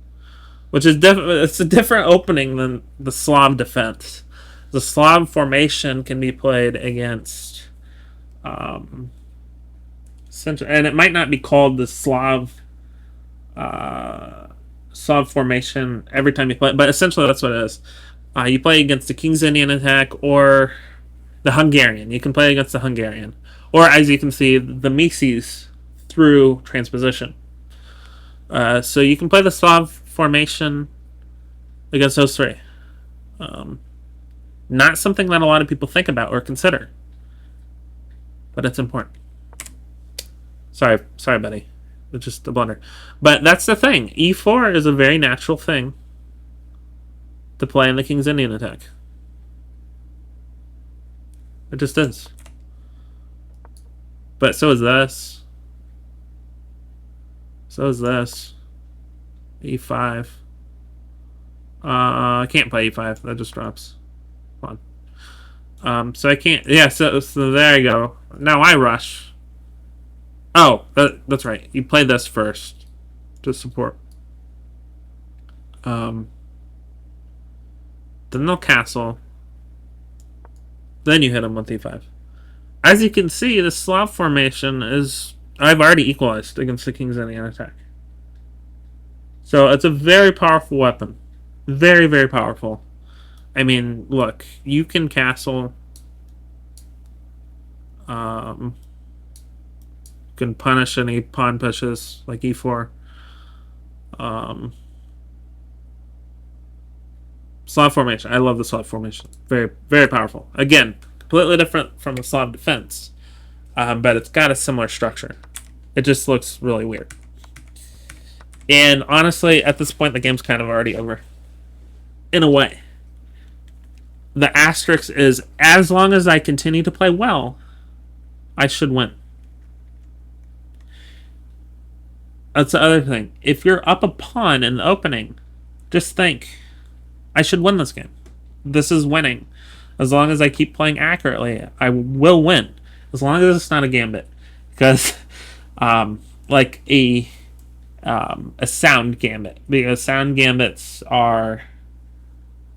Which is it's a different opening than the Slav defense. The Slav formation can be played against... and it might not be called the Slav formation every time you play it, but essentially that's what it is. You play against the King's Indian attack or the Hungarian. You can play against the Hungarian. Or, as you can see, the Mises through transposition. So you can play the Slav formation against those three. Not something that a lot of people think about or consider. But it's important. Sorry, buddy. It's just a blunder. But that's the thing. E4 is a very natural thing to play in the King's Indian attack. It just is. But so is this. So is this. E5. I can't play E5. That just drops. Come on. So I can't... Yeah, so there you go. Now I rush. Oh, that's right. You play this first to support. Then they'll castle. Then you hit him with E5. As you can see, the Slav formation is... I've already equalized against the King's Indian attack. So it's a very powerful weapon. Very, very powerful. I mean, look. You can castle... You can punish any pawn pushes, like E4. Slav formation. I love the Slav formation. Very, very powerful. Again, completely different from the Slav defense. But it's got a similar structure. It just looks really weird. And honestly, at this point, the game's kind of already over. In a way. The asterisk is, as long as I continue to play well, I should win. That's the other thing. If you're up a pawn in the opening, just think, I should win this game. This is winning. As long as I keep playing accurately, I will win. As long as it's not a gambit. Because, like a sound gambit. Because sound gambits are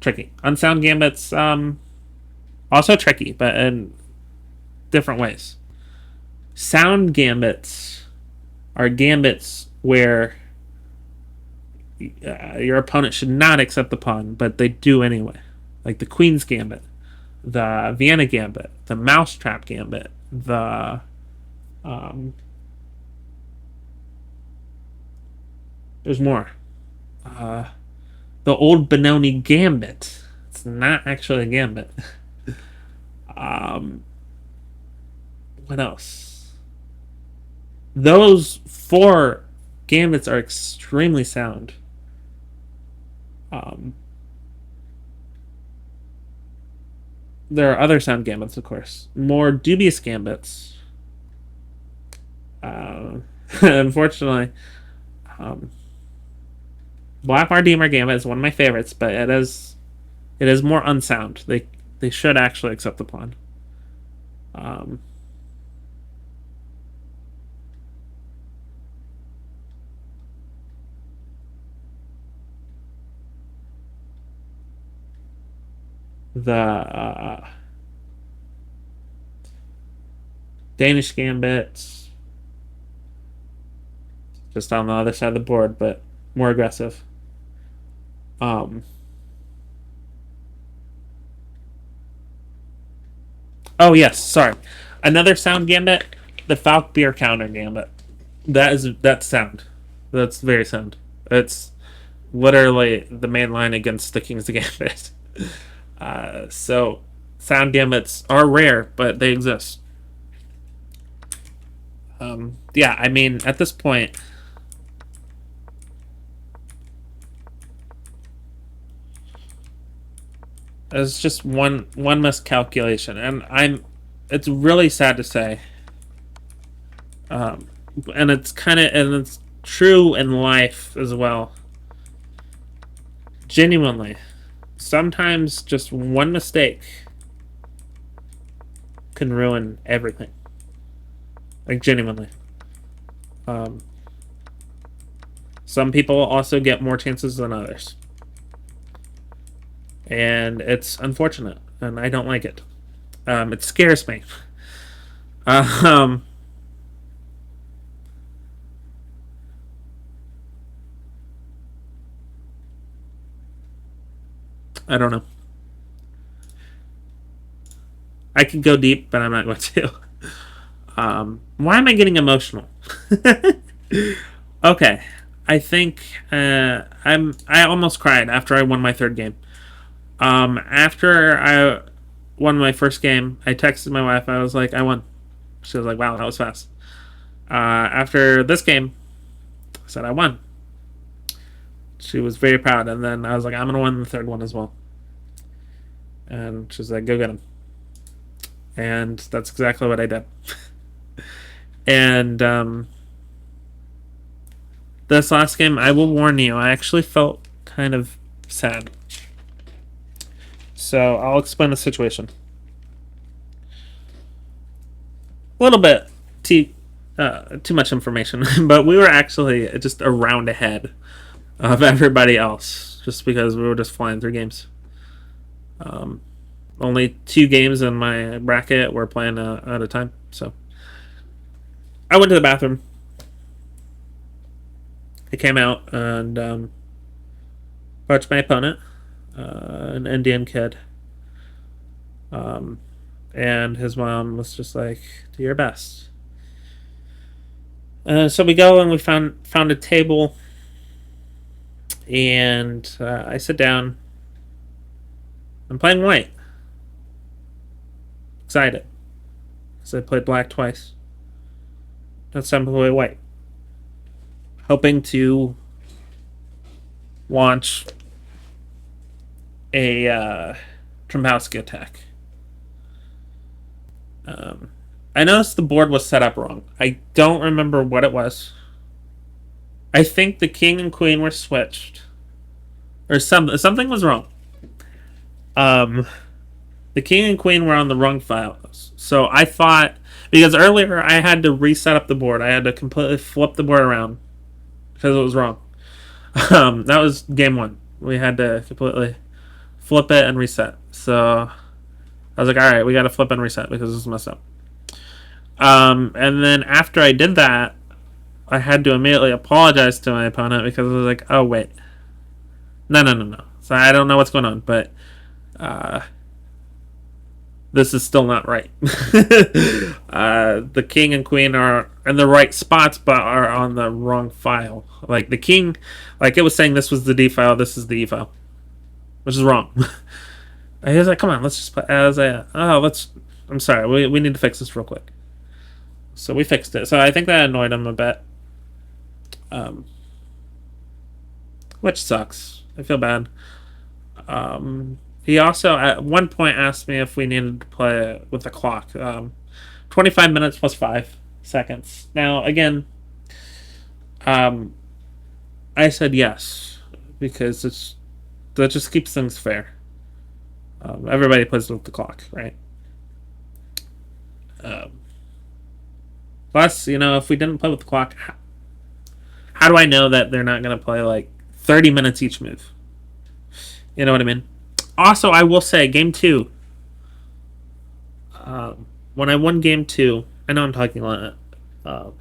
tricky. Unsound gambits, also tricky, but in different ways. Sound gambits are gambits where your opponent should not accept the pawn, but they do anyway. Like the Queen's Gambit, the Vienna Gambit, the Mousetrap Gambit, the there's more. The Old Benoni Gambit. It's not actually a gambit. What else? Those 4 gambits are extremely sound. There are other sound gambits, of course. More dubious gambits. Unfortunately, Black Vardemir Gambit is one of my favorites, but it is more unsound. They should actually accept the pawn. The Danish Gambit, just on the other side of the board, but more aggressive. Oh yes, sorry. Another sound gambit, the Falk Beer Counter Gambit. That's sound. That's very sound. It's literally the main line against the King's Gambit. So sound gambits are rare, but they exist. Yeah, I mean, at this point, it's just one miscalculation, and it's really sad to say, and it's true in life as well. Genuinely, sometimes just one mistake can ruin everything. Like, genuinely. Some people also get more chances than others. And it's unfortunate, and I don't like it. It scares me. Um, I don't know. I could go deep, but I'm not going to. Why am I getting emotional? Okay, I think I almost cried after I won my third game. After I won my first game, I texted my wife. I was like, I won. She was like, wow, that was fast. After this game, I said I won. She was very proud, and then I was like, I'm gonna win the third one as well. And she's like, go get him. And that's exactly what I did. And this last game, I will warn you, I actually felt kind of sad. So I'll explain the situation. A little bit too much information, but we were actually just a round ahead of everybody else, just because we were just flying through games. Only 2 games in my bracket were playing at a time, so I went to the bathroom. I came out and watched my opponent, an Indian kid, and his mom was just like, "Do your best." So we go and we found a table, and I sit down. I'm playing white. Excited, because I played black twice. That's time to play white. Hoping to launch a Trumpowski attack. I noticed the board was set up wrong. I don't remember what it was. I think the king and queen were switched, or something was wrong. The king and queen were on the wrong files, so I thought, because earlier I had to reset up the board. I had to completely flip the board around because it was wrong. That was game 1. We had to completely flip it and reset. So I was like, all right, we got to flip and reset because this is messed up. And then after I did that, I had to immediately apologize to my opponent because I was like, oh, wait. No. So I don't know what's going on, but this is still not right. The king and queen are in the right spots, but are on the wrong file. Like the king, like it was saying this was the D file, this is the E file, which is wrong. He was like, come on, let's just play. I was like, I'm sorry, we need to fix this real quick. So we fixed it. So I think that annoyed him a bit. Which sucks. I feel bad. He also at one point asked me if we needed to play with the clock. 25 minutes plus 5 seconds. Now, again, I said yes, because that just keeps things fair. Everybody plays with the clock, right? Plus, if we didn't play with the clock, how do I know that they're not going to play like 30 minutes each move? You know what I mean? Also, I will say, game 2, when I won game 2, I know I'm talking a lot.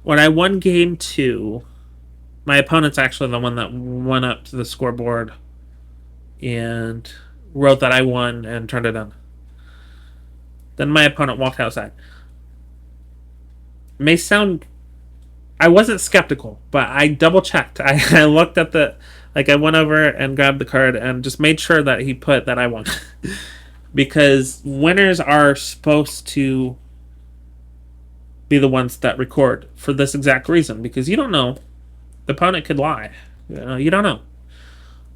When I won game 2, my opponent's actually the one that went up to the scoreboard and wrote that I won and turned it in. Then my opponent walked outside. May sound... I wasn't skeptical, but I double-checked. I looked at the... Like, I went over and grabbed the card and just made sure that he put that I won. Because winners are supposed to be the ones that record for this exact reason. Because you don't know. The opponent could lie. You don't know.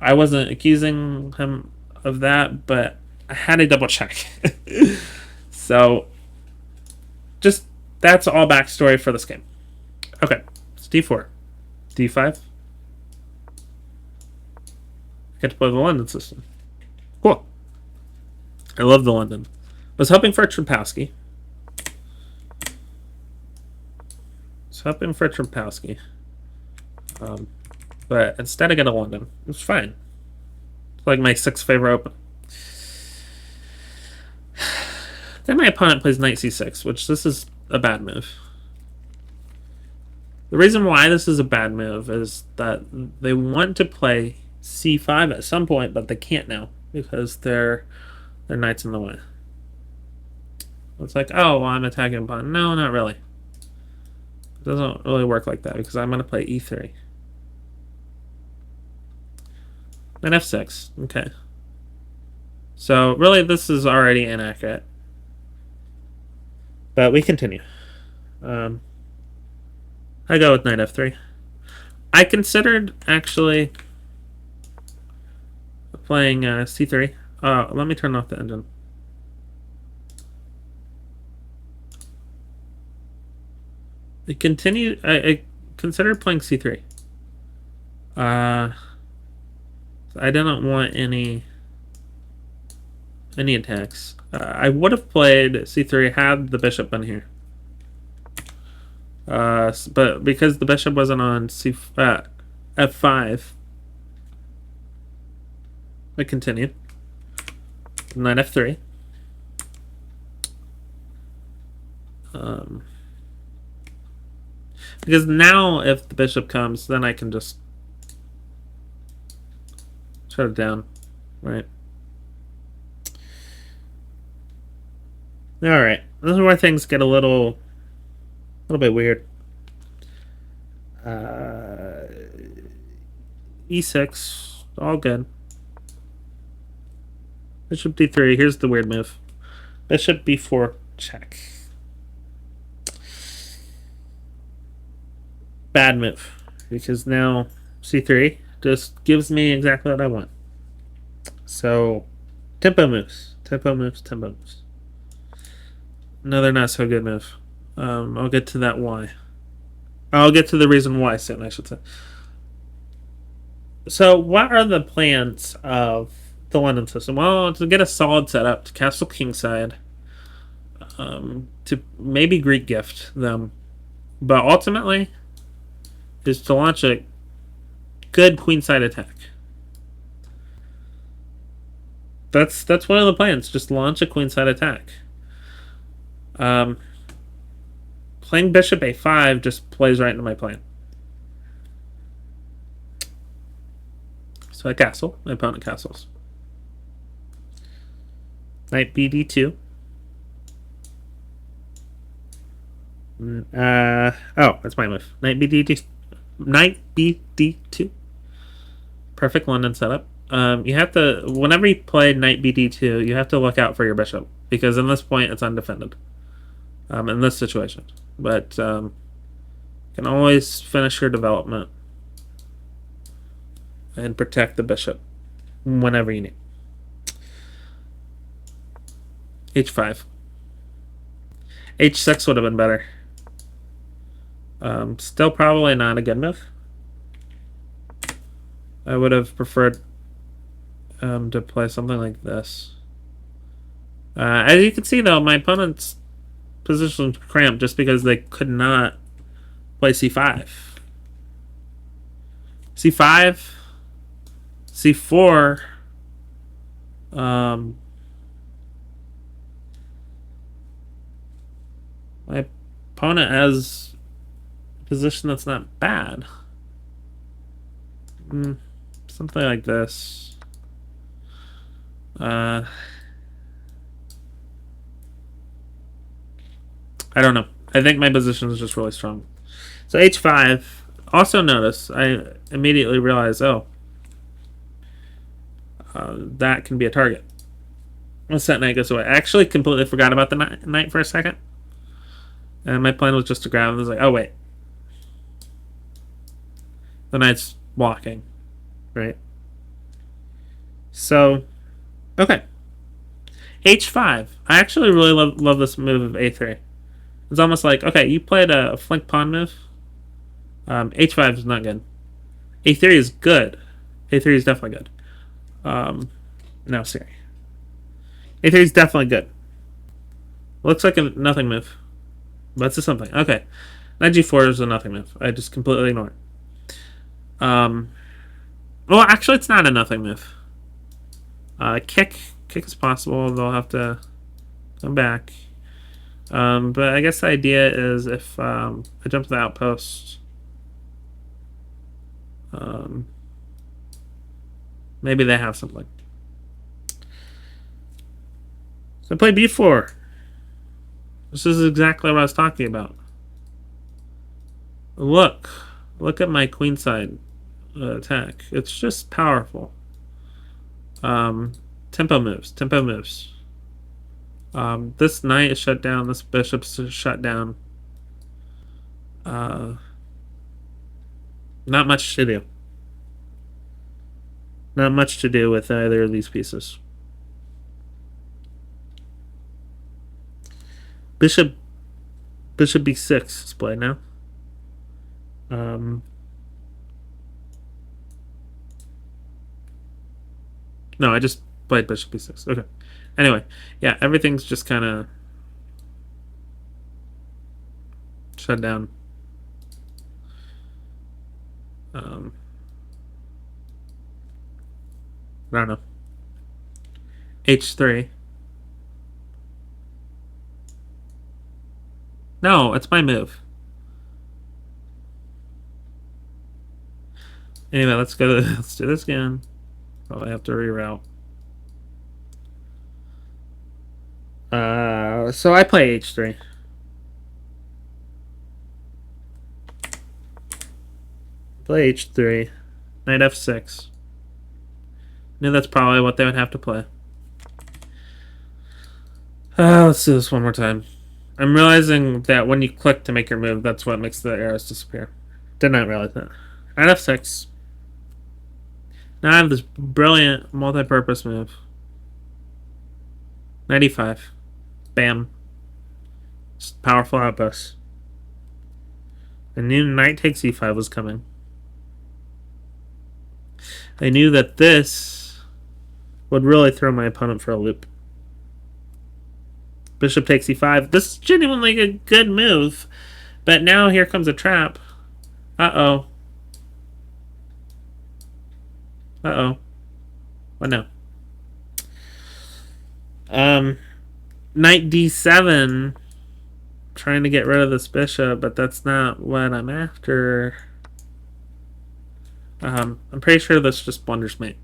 I wasn't accusing him of that, but I had to double check. So, just, that's all backstory for this game. Okay, it's D4. D5. Get to play the London system. Cool. I love the London. was hoping for a Trapowski. But instead I get a London. It's fine. It's like my 6th favorite open. Then my opponent plays knight c6, which this is a bad move. The reason why this is a bad move is that they want to play c5 at some point, but they can't now because their knight's in the way. It's like, oh, well, I'm attacking a pawn. No, not really. It doesn't really work like that because I'm going to play e3. Then f6. Okay. So, really, this is already inaccurate. But we continue. I go with knight f3. I considered, actually, playing c3. Let me turn off the engine. I considered playing c3. I didn't want any attacks. I would have played c3 had the bishop been here. But because the bishop wasn't on f5, I continued. Knight f3. Because now if the bishop comes, then I can just shut it down, right? All right, this is where things get a little bit weird. E6, all good. Bishop d3. Here's the weird move. Bishop b4 check. Bad move because now c3 just gives me exactly what I want. So tempo moves. Another not so good move. I'll get to that why. I'll get to the reason why soon, I should say. So what are the plans of the London system? Well, to get a solid setup, to castle kingside, to maybe Greek gift them, but ultimately is to launch a good queenside attack. That's one of the plans. Just launch a queenside attack. Playing bishop a5 just plays right into my plan. So I castle. My opponent castles. Knight bd2. Oh, that's my move. Knight bd2. Perfect London setup. You have to, whenever you play knight bd2, you have to look out for your bishop because in this point it's undefended. In this situation, but you can always finish your development and protect the bishop whenever you need. h5. h6 would have been better. Still probably not a good move. I would have preferred to play something like this. As you can see, though, my opponent's position cramped just because they could not play c5. c5, c4. My opponent has a position that's not bad. Something like this. I don't know. I think my position is just really strong. So h5. Also notice, I immediately realize, that can be a target. Once that knight goes away. I actually completely forgot about the knight for a second. And my plan was just to grab him. I was like, oh, wait. The knight's blocking. Right? So, okay. h5. I actually really love this move of a3. It's almost like, okay, you played a flank pawn move. h5 is not good. a3 is good. a3 is definitely good. No, sorry. a3 is definitely good. Looks like a nothing move. But it's a something. Okay. Knight g4 is a nothing move. I just completely ignore it. Well, actually, it's not a nothing move. Kick is possible. They'll have to come back. But I guess the idea is if I jump to the outpost, maybe they have something. So I play b4. This is exactly what I was talking about. Look at my queenside attack. It's just powerful. Tempo moves. This knight is shut down. This bishop's shut down. Not much to do. Not much to do with either of these pieces. Bishop b6 is played now. No, I just played bishop b6. Okay. Anyway, yeah, everything's just kind of shut down. I don't know. h3. No, it's my move. Anyway, let's do this again. Probably have to reroute. So I play h3. Play h3. Knight f6. Knew that's probably what they would have to play. Let's do this one more time. I'm realizing that when you click to make your move, that's what makes the arrows disappear. Did not realize that. Knight f6. Now I have this brilliant multi-purpose move. Knight e5. Bam. Just powerful outburst. I knew knight takes e5 was coming. I knew that this would really throw my opponent for a loop. Bishop takes e5. This is genuinely a good move. But now here comes a trap. Uh-oh. Uh-oh. What now? Knight d7. Trying to get rid of this bishop, but that's not what I'm after. I'm pretty sure this just blunders mate.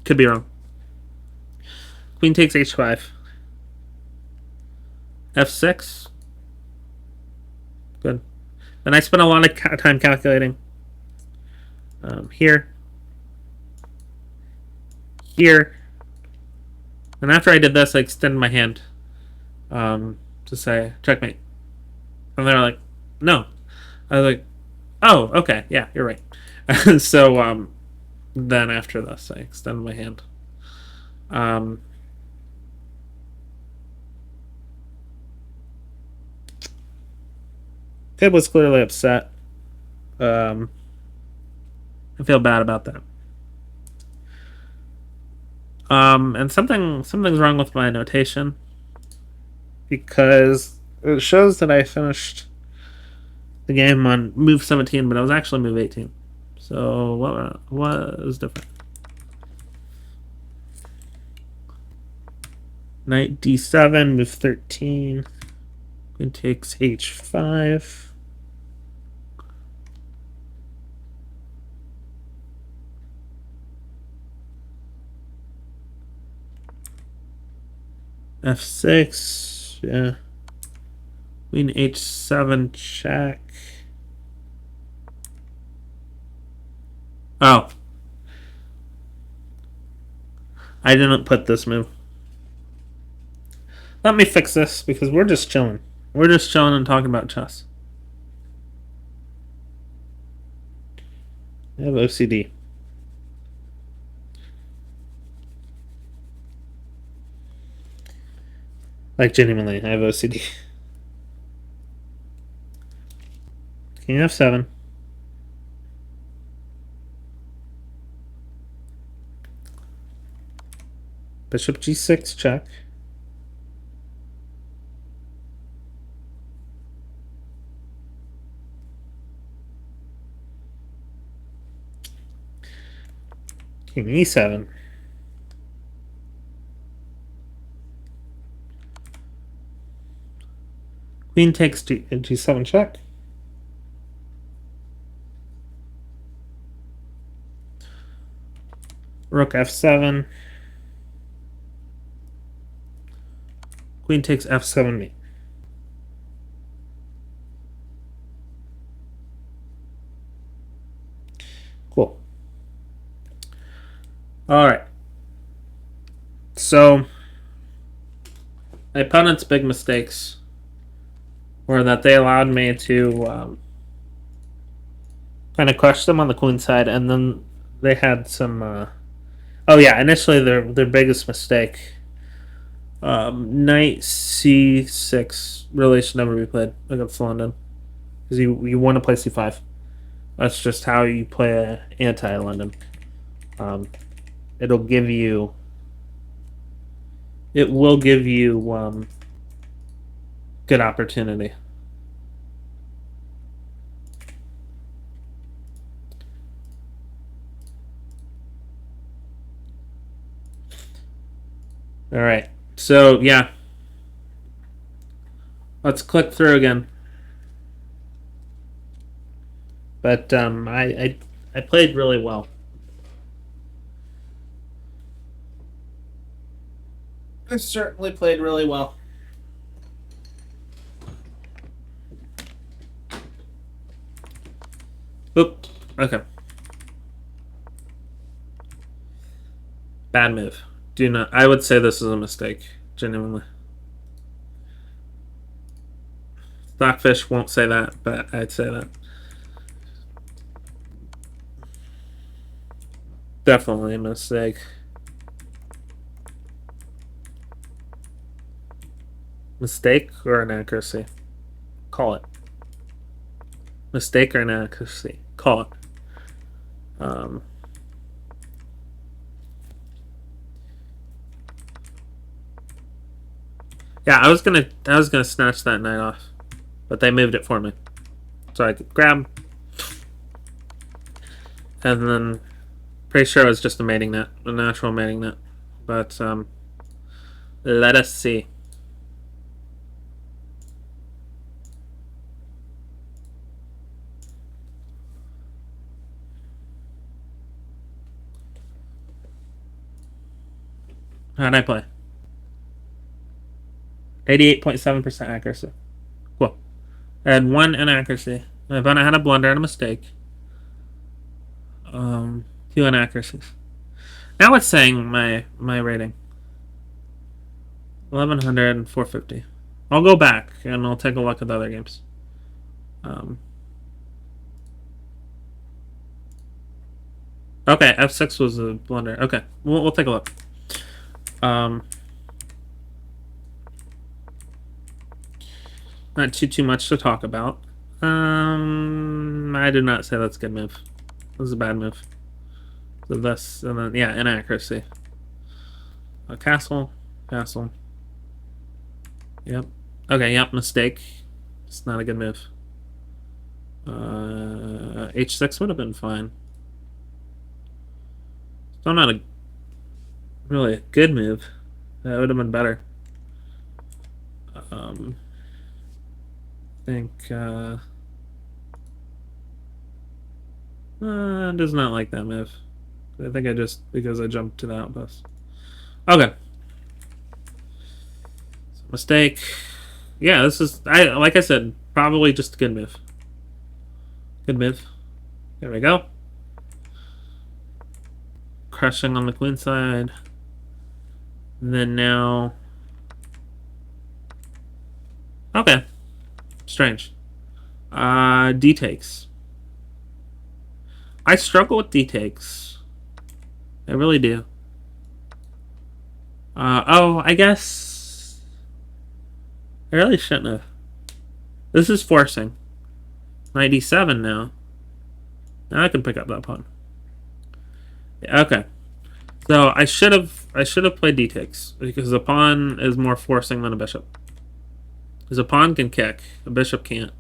Could be wrong. Queen takes h5. f6. Good. And I spent a lot of time calculating. Here. Here. And after I did this, I extended my hand to say, checkmate. And they're like, no. I was like, oh, okay. Yeah, you're right. So then after this, I extended my hand. Kid was clearly upset. I feel bad about that. And something's wrong with my notation because it shows that I finished the game on move 17, but it was actually move 18. So what is different? Knight d7, move 13. Queen takes h5. f6, yeah. Queen h7 check. Oh. I didn't put this move. Let me fix this because we're just chilling. We're just chilling and talking about chess. I have OCD. Like, genuinely, I have OCD. King f7. Bishop g6 check. King e7. Queen takes g7 check. Rook f7. Queen takes f7 mate. Cool. All right. So my opponent's big mistakes were that they allowed me to kind of crush them on the queen side, and then they had some. Oh yeah, initially their biggest mistake. Knight c6 really should never be played against London because you want to play c5. That's just how you play anti-London. It'll give you. It will give you good opportunity. All right. So yeah, let's click through again. But I played really well. I certainly played really well. Oop. Okay. Bad move. Do not. I would say this is a mistake. Genuinely. Stockfish won't say that, but I'd say that. Definitely a mistake. Mistake or inaccuracy? Call it. Mistake or inaccuracy? Call it. Yeah, I was gonna snatch that knight off, but they moved it for me, so I could grab, and then pretty sure it was just a mating net, a natural mating net, but let us see. How'd I play? 88.7% accuracy. Cool. I had one inaccuracy. My opponent had a blunder and a mistake. Two inaccuracies. Now it's saying my rating. 1100 and 450. I'll go back and I'll take a look at the other games. Okay, f6 was a blunder. Okay, we'll take a look. Not too much to talk about. I did not say that's a good move. This is a bad move. So this, and then, yeah, inaccuracy. Castle. Yep. Okay, yep, mistake. It's not a good move. H6 would have been fine. Still not a really a good move. That would have been better. I think does not like that move. I think I just because I jumped to the outpost. Okay. Mistake. Yeah, this is like I said, probably just a good move. Good move. There we go. Crushing on the queen side. And then now. Okay. Strange. D takes. I struggle with D takes. I really do. Oh, I guess I really shouldn't have. This is forcing. 97 now. Now I can pick up that pawn. Yeah, okay. So I should have played D takes because the pawn is more forcing than a bishop. Because a pawn can kick, a bishop can't.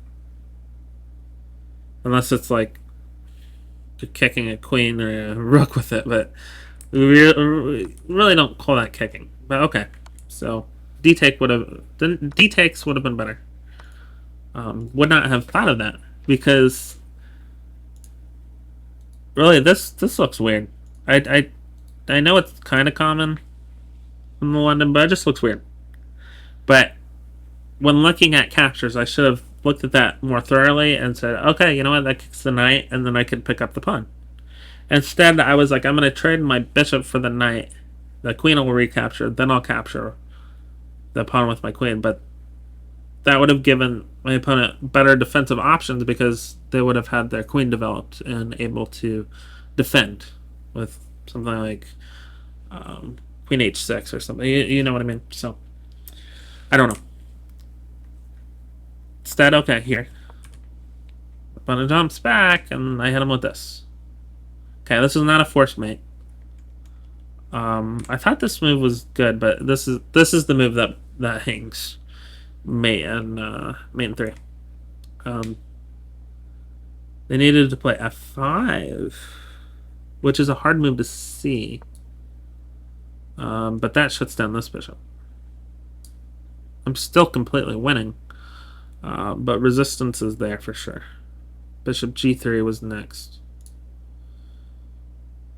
Unless it's like kicking a queen or a rook with it, but we really don't call that kicking. But okay, so D takes would have been better. Would not have thought of that because really this looks weird. I know it's kind of common in London, but it just looks weird. But when looking at captures, I should have looked at that more thoroughly and said, okay, you know what, that kicks the knight, and then I could pick up the pawn. Instead, I was like, I'm going to trade my bishop for the knight. The queen will recapture, then I'll capture the pawn with my queen. But that would have given my opponent better defensive options because they would have had their queen developed and able to defend with something like queen h6 or something. You know what I mean? So, I don't know. Instead, okay, here. Opponent jumps back, and I hit him with this. Okay, this is not a force mate. I thought this move was good, but this is the move that hangs mate and 3. They needed to play f5, which is a hard move to see. But that shuts down this bishop. I'm still completely winning, but resistance is there for sure. Bishop g3 was next.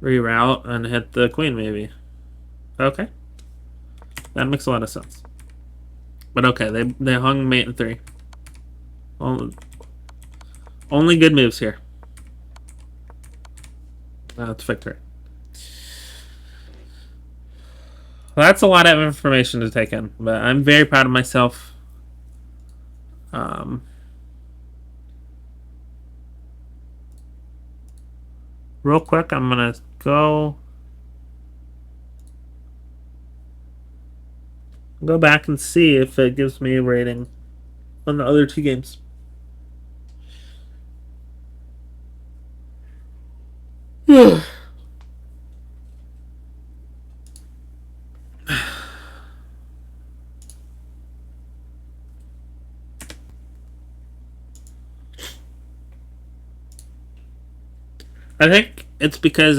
Reroute and hit the queen, maybe. Okay. That makes a lot of sense. But okay, they hung mate in 3. Only good moves here. That's victory. Well, that's a lot of information to take in, but I'm very proud of myself. Real quick, I'm gonna go back and see if it gives me a rating on the other 2 games. I think it's because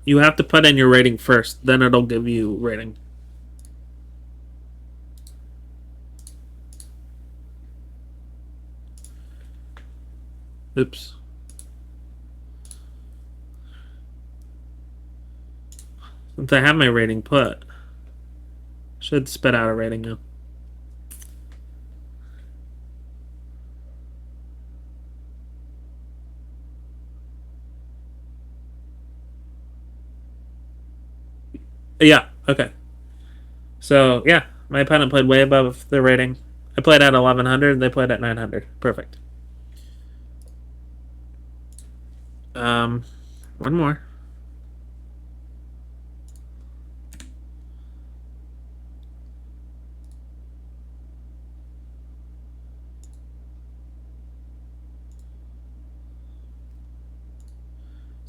you have to put in your rating first, then it'll give you rating. Oops. Since I have my rating put, should spit out a rating now. Yeah, okay. So, yeah, my opponent played way above the rating. I played at 1100, they played at 900. Perfect. One more.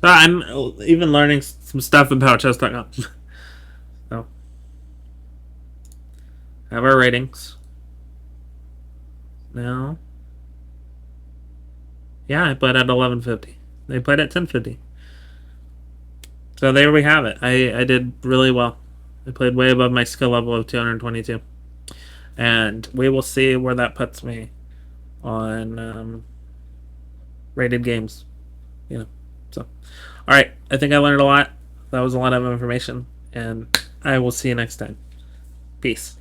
So I'm even learning some stuff about chess.com. So, have our ratings. Now, yeah, I played at 1150. They played at 1050. So there we have it. I did really well. I played way above my skill level of 222. And we will see where that puts me on rated games. You know. So, all right. I think I learned a lot. That was a lot of information. And I will see you next time. Peace.